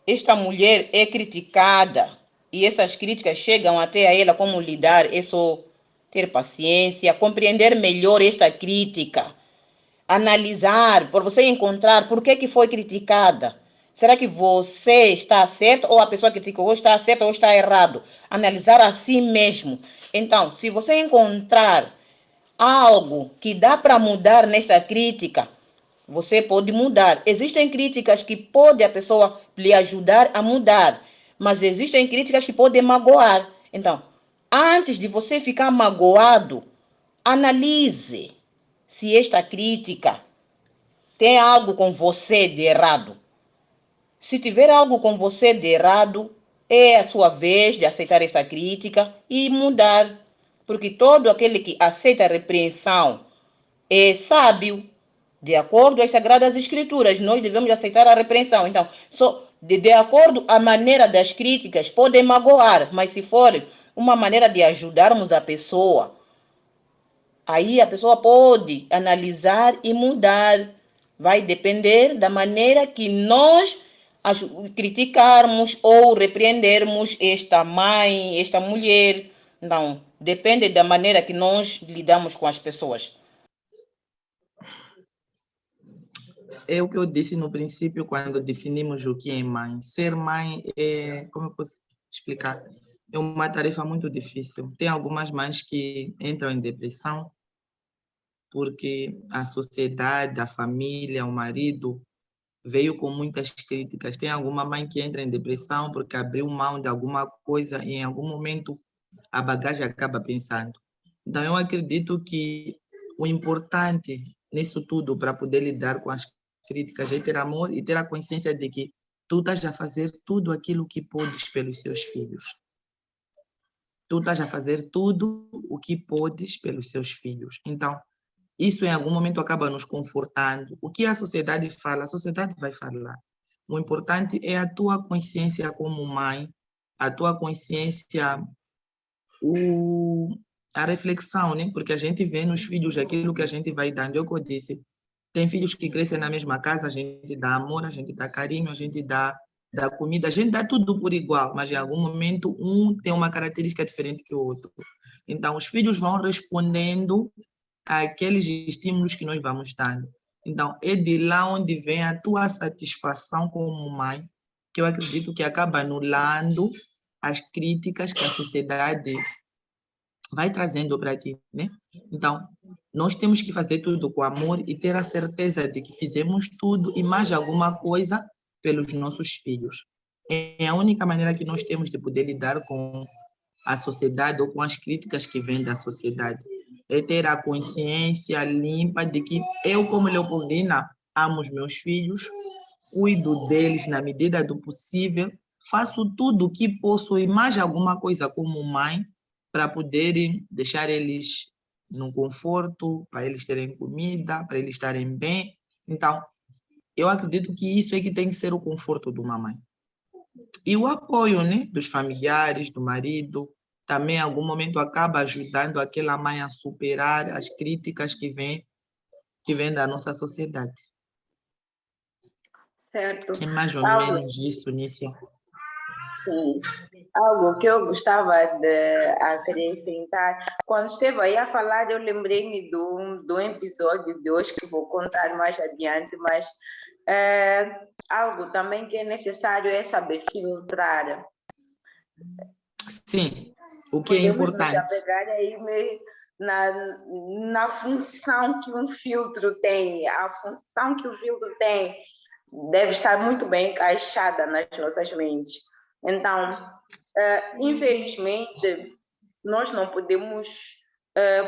esta mulher é criticada e essas críticas chegam até a ela, como lidar, é só ter paciência, compreender melhor esta crítica, analisar, para você encontrar por que foi criticada. Será que você está certo ou a pessoa que criticou está certa ou está errado? Analisar a si mesmo. Então, se você encontrar algo que dá para mudar nesta crítica, você pode mudar. Existem críticas que pode a pessoa lhe ajudar a mudar, mas existem críticas que podem magoar. Então, antes de você ficar magoado, analise se esta crítica tem algo com você de errado. Se tiver algo com você de errado, é a sua vez de aceitar essa crítica e mudar. Porque todo aquele que aceita a repreensão é sábio. De acordo às Sagradas Escrituras, nós devemos aceitar a repreensão. Então, de acordo à maneira das críticas, podem magoar, mas se for uma maneira de ajudarmos a pessoa, aí a pessoa pode analisar e mudar. Vai depender da maneira que nós criticarmos ou repreendermos esta mãe, esta mulher. Então, depende da maneira que nós lidamos com as pessoas. É o que eu disse no princípio, quando definimos o que é mãe. Ser mãe é, como eu posso explicar? É uma tarefa muito difícil. Tem algumas mães que entram em depressão porque a sociedade, a família, o marido veio com muitas críticas. Tem alguma mãe que entra em depressão porque abriu mão de alguma coisa e em algum momento a bagagem acaba pensando. Então, eu acredito que o importante nisso tudo, para poder lidar com as críticas, é ter amor e ter a consciência de que tu estás a fazer tudo aquilo que podes pelos seus filhos. Tu estás a fazer tudo o que podes pelos seus filhos. Então, isso em algum momento acaba nos confortando. O que a sociedade fala, a sociedade vai falar. O importante é a tua consciência como mãe, a tua consciência, a reflexão, né? Porque a gente vê nos filhos aquilo que a gente vai dando. É o que eu disse. Tem filhos que crescem na mesma casa, a gente dá amor, a gente dá carinho, a gente dá comida, a gente dá tudo por igual, mas em algum momento um tem uma característica diferente que o outro. Então, os filhos vão respondendo àqueles estímulos que nós vamos dando. Então, é de lá onde vem a tua satisfação como mãe, que eu acredito que acaba anulando as críticas que a sociedade vai trazendo para ti, né? Então, nós temos que fazer tudo com amor e ter a certeza de que fizemos tudo e mais alguma coisa pelos nossos filhos. É a única maneira que nós temos de poder lidar com a sociedade ou com as críticas que vêm da sociedade. É ter a consciência limpa de que eu, como Leopoldina, amo os meus filhos, cuido deles na medida do possível, faço tudo o que posso e mais alguma coisa como mãe para poder deixar eles no conforto, para eles terem comida, para eles estarem bem. Então, eu acredito que isso é que tem que ser o conforto de uma mãe. E o apoio, né, dos familiares, do marido, também em algum momento acaba ajudando aquela mãe a superar as críticas que vêm da nossa sociedade. Certo. É mais ou menos isso, Nícia. Sim. Algo que eu gostava de acrescentar, quando esteve aí a falar, eu lembrei-me do episódio de hoje, que vou contar mais adiante, mas algo também que é necessário é saber filtrar. Sim, o que é Podemos importante. nos apegar aí na função que um filtro tem. A função que o filtro tem deve estar muito bem encaixada nas nossas mentes. Então, infelizmente, nós não podemos,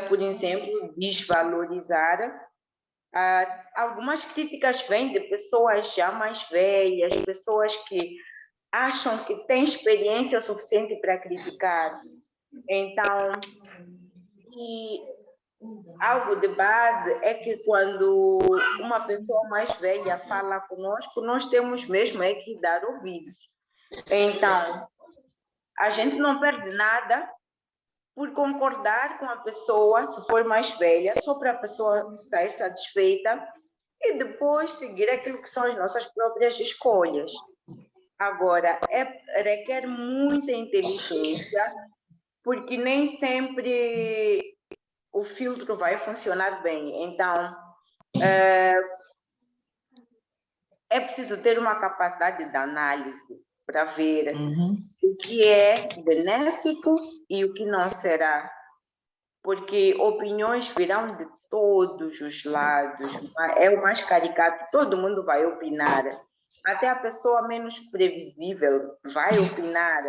por exemplo, desvalorizar. Algumas críticas vêm de pessoas já mais velhas, pessoas que acham que têm experiência suficiente para criticar. Então, algo de base é que quando uma pessoa mais velha fala conosco, nós temos mesmo é que dar ouvidos. Então, a gente não perde nada por concordar com a pessoa, se for mais velha, só para a pessoa estar satisfeita e depois seguir aquilo que são as nossas próprias escolhas. Agora, requer muita inteligência, porque nem sempre o filtro vai funcionar bem. Então, é preciso ter uma capacidade de análise para ver o que é benéfico e o que não será. Porque opiniões virão de todos os lados. É o mais caricato, todo mundo vai opinar. Até a pessoa menos previsível vai opinar.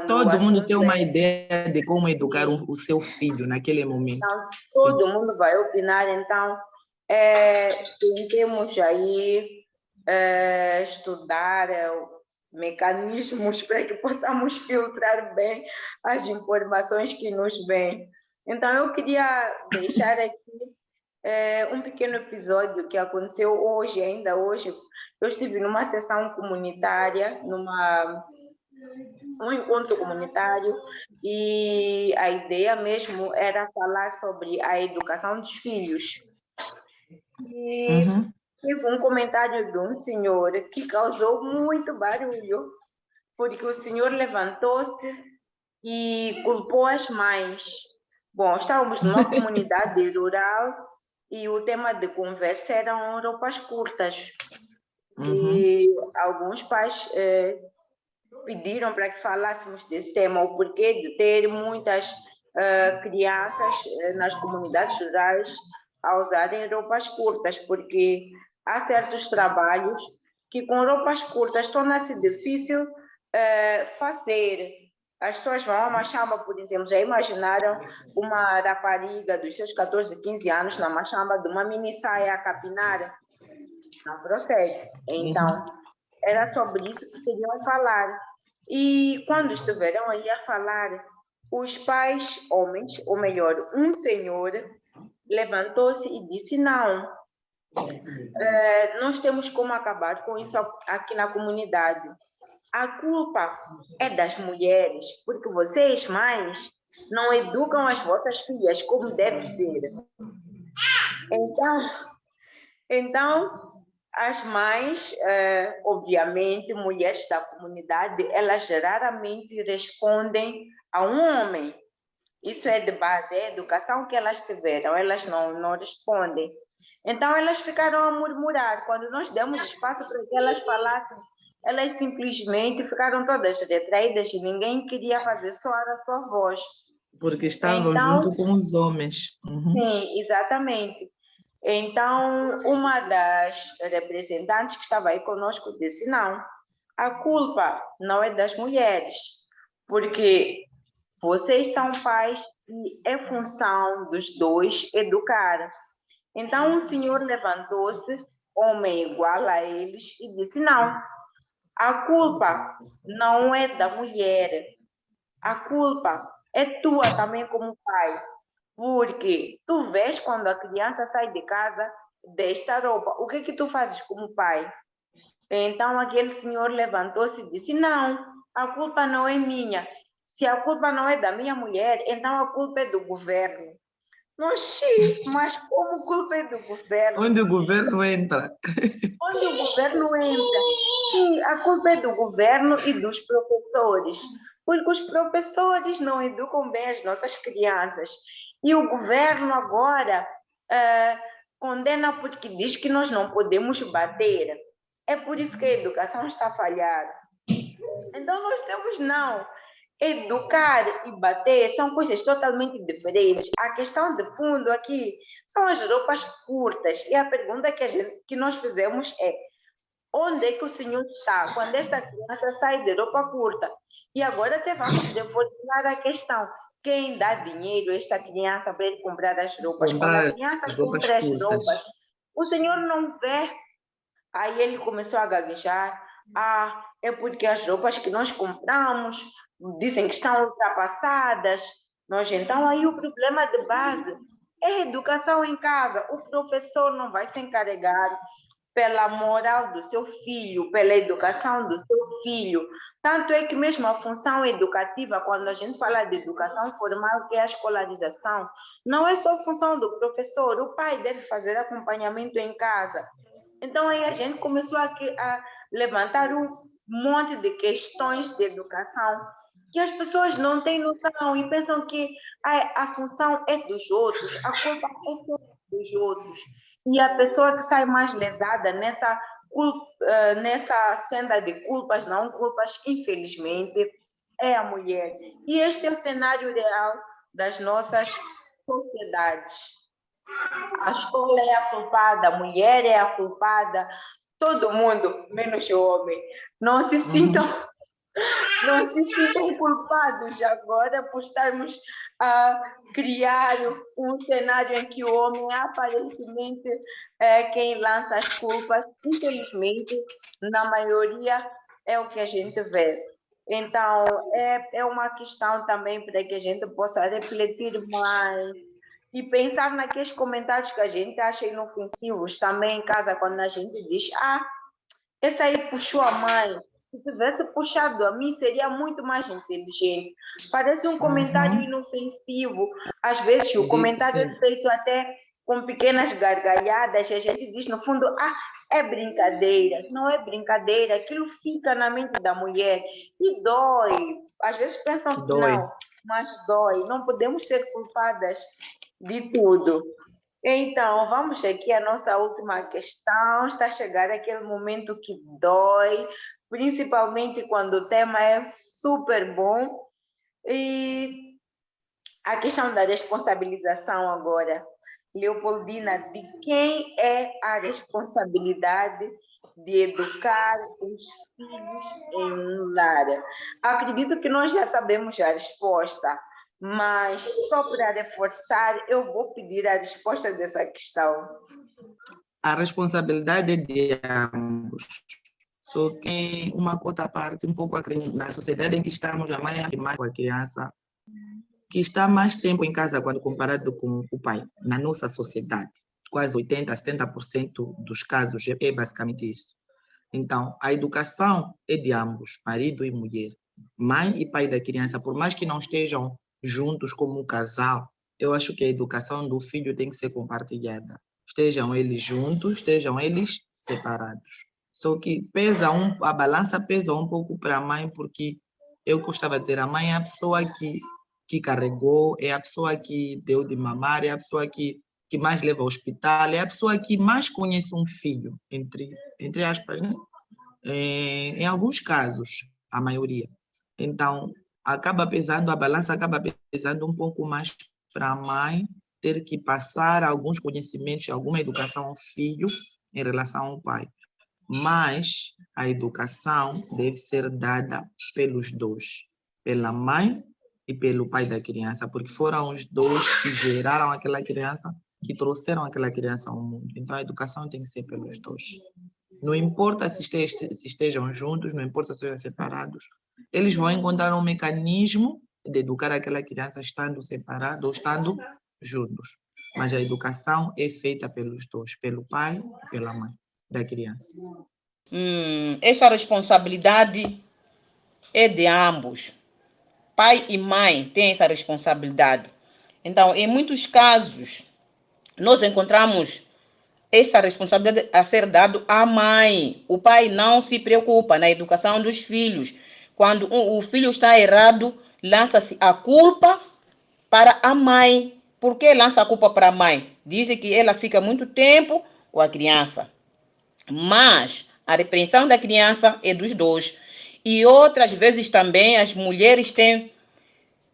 Todo mundo tem uma ideia de como educar o seu filho naquele momento. Então, todo mundo vai opinar. Então, tentemos aí estudar mecanismos para que possamos filtrar bem as informações que nos vêm. Então, eu queria deixar aqui um pequeno episódio que aconteceu hoje, ainda hoje. Eu estive numa sessão comunitária, um encontro comunitário, e a ideia mesmo era falar sobre a educação dos filhos. E teve um comentário de um senhor que causou muito barulho, porque o senhor levantou-se e culpou as mães. Bom, estávamos numa comunidade rural e o tema de conversa eram roupas curtas. E alguns pais pediram para que falássemos desse tema, o porquê de ter muitas crianças nas comunidades rurais a usarem roupas curtas, porque há certos trabalhos que com roupas curtas torna-se difícil fazer. As pessoas vão a Machamba, por exemplo, já imaginaram uma rapariga dos seus 14, 15 anos na Machamba de uma mini saia a capinar? Não procede. Então, era sobre isso que queriam falar. E quando estiveram aí a falar, os pais, homens, ou melhor, um senhor, levantou-se e disse: não, nós temos como acabar com isso aqui na comunidade. A culpa é das mulheres, porque vocês, mães, não educam as vossas filhas como deve ser. Então as mães, obviamente, mulheres da comunidade, elas raramente respondem a um homem. Isso é de base, é a educação que elas tiveram, elas não respondem. Então, elas ficaram a murmurar. Quando nós demos espaço para que elas falassem, elas simplesmente ficaram todas retraídas e ninguém queria fazer soar a sua voz. Porque estavam junto com os homens. Sim, exatamente. Então, uma das representantes que estava aí conosco disse: não, a culpa não é das mulheres, porque vocês são pais e é função dos dois educar. Então, o senhor levantou-se, homem igual a eles, e disse: não, a culpa não é da mulher, a culpa é tua também como pai, porque tu vês quando a criança sai de casa desta roupa, o que que tu fazes como pai? Então, aquele senhor levantou-se e disse: não, a culpa não é minha. Se a culpa não é da minha mulher, então a culpa é do governo. Mas como culpa é do governo? Onde o governo entra? Onde o governo entra? Sim, a culpa é do governo e dos professores, porque os professores não educam bem as nossas crianças. E o governo agora condena porque diz que nós não podemos bater. É por isso que a educação está a falhar. Então nós temos não. Educar e bater são coisas totalmente diferentes. A questão de fundo aqui são as roupas curtas. E a pergunta que nós fizemos é: onde é que o Senhor está quando esta criança sai de roupa curta? E agora até vamos reforçar a questão. Quem dá dinheiro a esta criança para ele comprar as roupas? Quando a criança compra as roupas, o Senhor não vê. Aí ele começou a gaguejar. É porque as roupas que nós compramos dizem que estão ultrapassadas. Então, aí o problema de base é a educação em casa. O professor não vai se encarregar pela moral do seu filho, pela educação do seu filho. Tanto é que mesmo a função educativa, quando a gente fala de educação formal, que é a escolarização, não é só função do professor, o pai deve fazer acompanhamento em casa. Então, aí a gente começou a levantar um monte de questões de educação que as pessoas não têm noção e pensam que a função é dos outros, a culpa é dos outros. E a pessoa que sai mais lesada nessa senda de culpas, não culpas, infelizmente, é a mulher. E este é o cenário real das nossas sociedades. A escola é a culpada, a mulher é a culpada, todo mundo, menos o homem. Não se sintam culpados agora por estarmos a criar um cenário em que o homem aparentemente é quem lança as culpas. Infelizmente, na maioria, é o que a gente vê. Então, é uma questão também para que a gente possa refletir mais e pensar naqueles comentários que a gente acha inofensivos também em casa, quando a gente diz: esse aí puxou a mãe. Se tivesse puxado a mim, seria muito mais inteligente. Parece um comentário inofensivo. Às vezes, o comentário é feito até com pequenas gargalhadas, e a gente diz, no fundo, é brincadeira. Não é brincadeira, aquilo fica na mente da mulher e dói. Às vezes pensam que não, mas dói. Não podemos ser culpadas de tudo. Então, vamos aqui à nossa última questão. Está a chegar aquele momento que dói, principalmente quando o tema é super bom. E a questão da responsabilização agora. Leopoldina, de quem é a responsabilidade de educar os filhos em um lar? Acredito que nós já sabemos a resposta, mas só para reforçar, eu vou pedir a resposta dessa questão. A responsabilidade é de ambos. Só que uma outra parte, um pouco na sociedade em que estamos, a mãe é mais com a criança, que está mais tempo em casa quando comparado com o pai, na nossa sociedade. Quase 80%, 70% dos casos é basicamente isso. Então, a educação é de ambos, marido e mulher. Mãe e pai da criança, por mais que não estejam juntos como um casal, eu acho que a educação do filho tem que ser compartilhada. Estejam eles juntos, estejam eles separados. Só que a balança pesa um pouco para a mãe, porque eu gostava de dizer, a mãe é a pessoa que carregou, é a pessoa que deu de mamar, é a pessoa que mais leva ao hospital, é a pessoa que mais conhece um filho, entre aspas, né? Em alguns casos, a maioria. Então, a balança acaba pesando um pouco mais para a mãe ter que passar alguns conhecimentos, alguma educação ao filho em relação ao pai. Mas a educação deve ser dada pelos dois, pela mãe e pelo pai da criança, porque foram os dois que geraram aquela criança, que trouxeram aquela criança ao mundo. Então, a educação tem que ser pelos dois. Não importa se estejam juntos, não importa se estejam separados, eles vão encontrar um mecanismo de educar aquela criança estando separado ou estando juntos. Mas a educação é feita pelos dois, pelo pai e pela mãe da criança. Essa responsabilidade é de ambos. Pai e mãe têm essa responsabilidade. Então, em muitos casos, nós encontramos essa responsabilidade a ser dada à mãe. O pai não se preocupa na educação dos filhos. Quando o filho está errado, lança-se a culpa para a mãe. Por que lança a culpa para a mãe? Dizem que ela fica muito tempo com a criança. Mas a repreensão da criança é dos dois. E outras vezes também as mulheres têm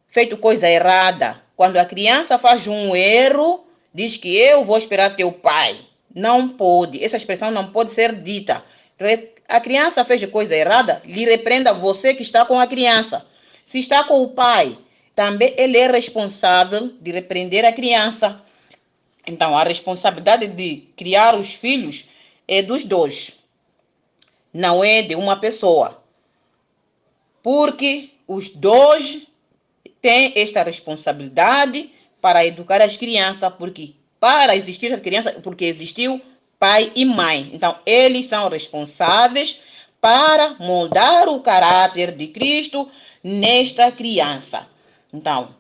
feito coisa errada. Quando a criança faz um erro, diz que eu vou esperar teu pai. Não pode. Essa expressão não pode ser dita. A criança fez coisa errada, lhe repreenda você que está com a criança. Se está com o pai, também ele é responsável de repreender a criança. Então, a responsabilidade de criar os filhos é dos dois. Não é de uma pessoa. Porque os dois têm esta responsabilidade para educar as crianças, porque para existir a criança, porque existiu pai e mãe. Então, eles são responsáveis para moldar o caráter de Cristo nesta criança. Então,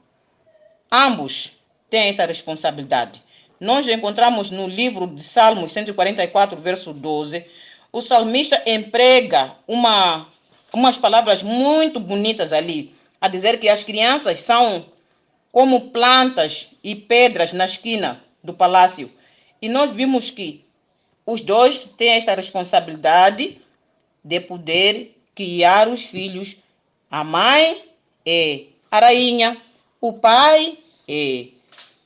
ambos têm essa responsabilidade. Nós encontramos no livro de Salmos 144, verso 12, o salmista emprega umas palavras muito bonitas ali, a dizer que as crianças são como plantas e pedras na esquina do palácio. E nós vimos que os dois têm essa responsabilidade de poder criar os filhos. A mãe é a rainha, o pai é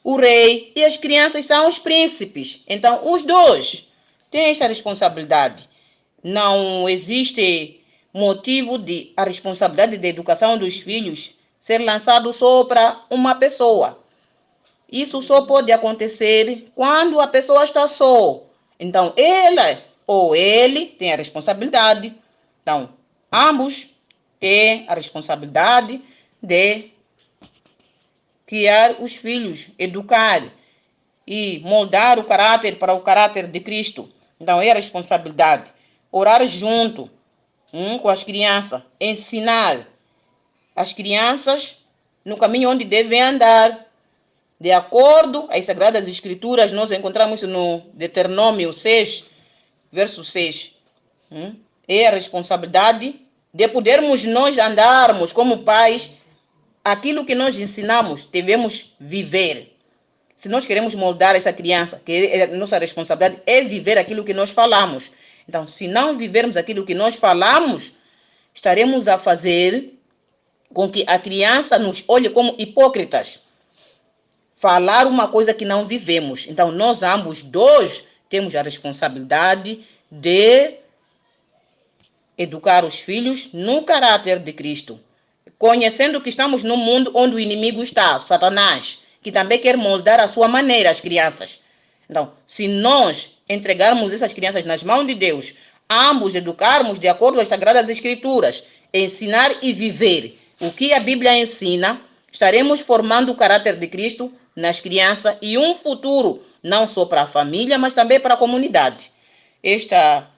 o rei e as crianças são os príncipes. Então, os dois têm essa responsabilidade. Não existe motivo de a responsabilidade da educação dos filhos ser lançado só para uma pessoa. Isso só pode acontecer quando a pessoa está só. Então, ela ou ele tem a responsabilidade. Então, ambos têm a responsabilidade de criar os filhos, educar e moldar o caráter para o caráter de Cristo. Então, é a responsabilidade. Orar junto com as crianças, ensinar as crianças no caminho onde devem andar. De acordo às Sagradas Escrituras, nós encontramos no Deuteronômio 6, verso 6. É a responsabilidade de podermos nós andarmos como pais. Aquilo que nós ensinamos, devemos viver. Se nós queremos moldar essa criança, que é a nossa responsabilidade é viver aquilo que nós falamos. Então, se não vivermos aquilo que nós falamos, estaremos a fazer com que a criança nos olhe como hipócritas. Falar uma coisa que não vivemos. Então, nós ambos dois temos a responsabilidade de educar os filhos no caráter de Cristo. Conhecendo que estamos num mundo onde o inimigo está, Satanás, que também quer moldar a sua maneira as crianças. Então, se nós entregarmos essas crianças nas mãos de Deus, ambos educarmos de acordo com as Sagradas Escrituras, ensinar e viver o que a Bíblia ensina, estaremos formando o caráter de Cristo nas crianças e um futuro, não só para a família, mas também para a comunidade. Esta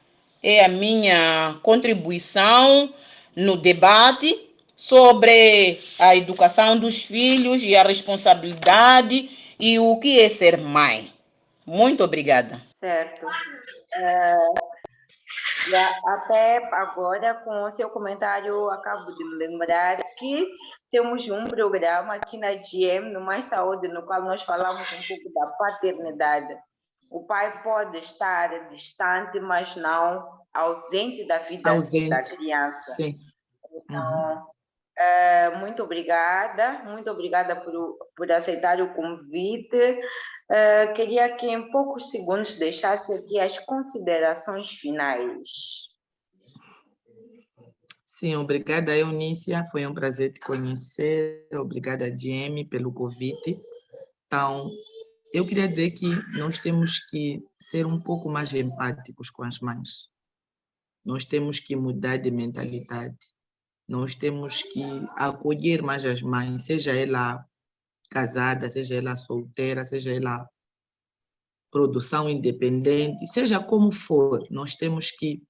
é a minha contribuição no debate sobre a educação dos filhos e a responsabilidade e o que é ser mãe. Muito obrigada. Certo. Até agora, com o seu comentário, acabo de me lembrar que temos um programa aqui na GM, no Mais Saúde, no qual nós falamos um pouco da paternidade. O pai pode estar distante, mas não ausente da vida da criança. Sim. Então, muito obrigada por aceitar o convite. Queria que em poucos segundos deixasse aqui as considerações finais. Sim, obrigada, Eunícia. Foi um prazer te conhecer. Obrigada, GM, pelo convite. Então, eu queria dizer que nós temos que ser um pouco mais empáticos com as mães. Nós temos que mudar de mentalidade. Nós temos que acolher mais as mães, seja ela casada, seja ela solteira, seja ela produção independente, seja como for, nós temos que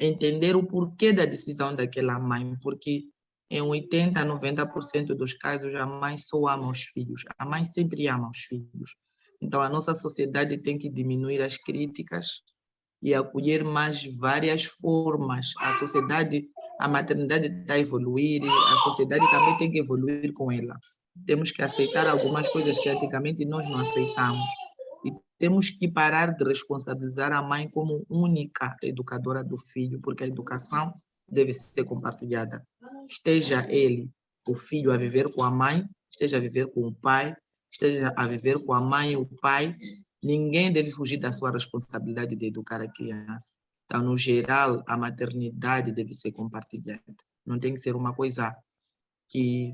entender o porquê da decisão daquela mãe, porque em 80% a 90% dos casos a mãe só ama os filhos, a mãe sempre ama os filhos. Então a nossa sociedade tem que diminuir as críticas e acolher mais várias formas. A sociedade, a maternidade está a evoluir, a sociedade também tem que evoluir com ela. Temos que aceitar algumas coisas que antigamente nós não aceitamos. E temos que parar de responsabilizar a mãe como única educadora do filho, porque a educação deve ser compartilhada. Esteja ele, o filho, a viver com a mãe, esteja a viver com o pai, esteja a viver com a mãe e o pai, ninguém deve fugir da sua responsabilidade de educar a criança. Então, no geral, a maternidade deve ser compartilhada. Não tem que ser uma coisa que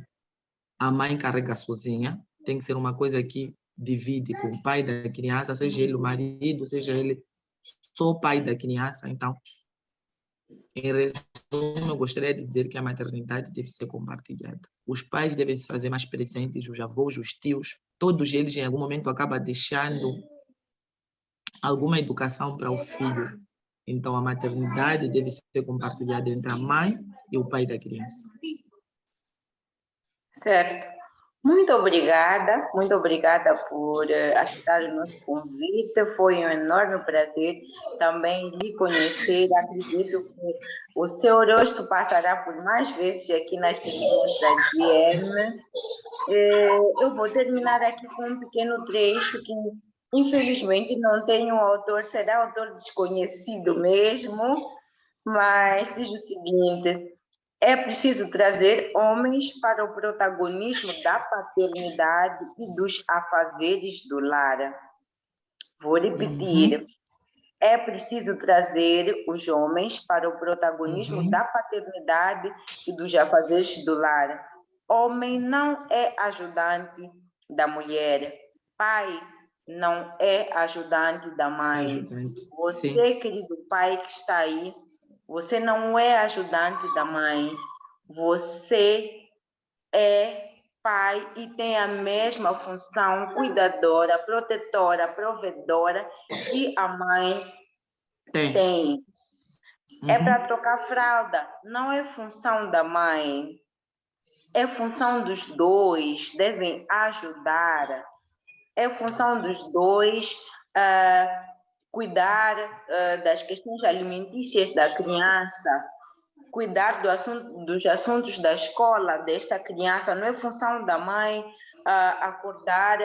a mãe carrega sozinha, tem que ser uma coisa que divide com o pai da criança, seja ele o marido, seja ele só o pai da criança. Então, em resumo, eu gostaria de dizer que a maternidade deve ser compartilhada. Os pais devem se fazer mais presentes, os avós, os tios, todos eles em algum momento acabam deixando alguma educação para o filho. Então, a maternidade deve ser compartilhada entre a mãe e o pai da criança. Certo. Muito obrigada por aceitar o nosso convite. Foi um enorme prazer também lhe conhecer. Acredito que o seu rosto passará por mais vezes aqui nas televisões da GM. Eu vou terminar aqui com um pequeno trecho que, infelizmente, não tem um autor, será autor desconhecido mesmo, mas diz o seguinte: é preciso trazer homens para o protagonismo da paternidade e dos afazeres do lar. Vou repetir. É preciso trazer os homens para o protagonismo da paternidade e dos afazeres do lar. Homem não é ajudante da mulher. Pai não é ajudante da mãe. Você, sim, querido pai que está aí, você não é ajudante da mãe. Você é pai e tem a mesma função cuidadora, protetora, provedora que a mãe tem. É para trocar fralda, não é função da mãe. É função dos dois, devem ajudar. É função dos dois cuidar das questões alimentícias da criança, cuidar dos assuntos da escola desta criança. Não é função da mãe acordar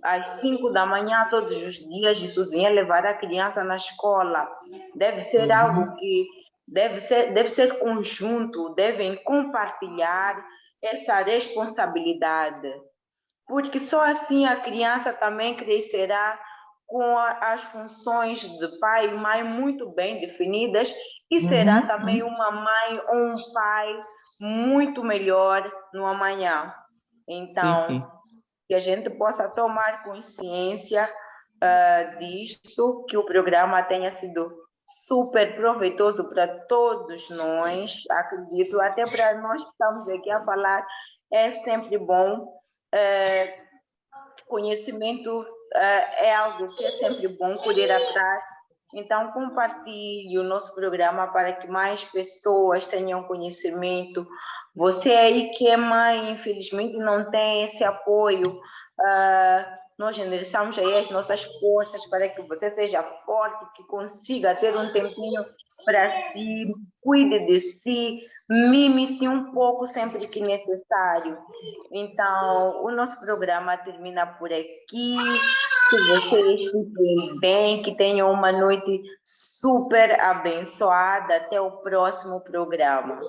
às 5 da manhã todos os dias e sozinha levar a criança na escola. Deve ser algo que deve ser conjunto, devem compartilhar essa responsabilidade, porque só assim a criança também crescerá com as funções de pai e mãe muito bem definidas e será também uma mãe ou um pai muito melhor no amanhã. Então, sim, que a gente possa tomar consciência disto, que o programa tenha sido super proveitoso para todos nós, acredito, até para nós que estamos aqui a falar, é sempre bom. Conhecimento é algo que é sempre bom correr atrás. Então, compartilhe o nosso programa para que mais pessoas tenham conhecimento. Você aí que é mãe, infelizmente, não tem esse apoio. Nós endereçamos aí as nossas forças para que você seja forte, que consiga ter um tempinho para si, cuide de si, mime-se um pouco sempre que necessário. Então, o nosso programa termina por aqui. Que vocês fiquem bem, que tenham uma noite super abençoada. Até o próximo programa.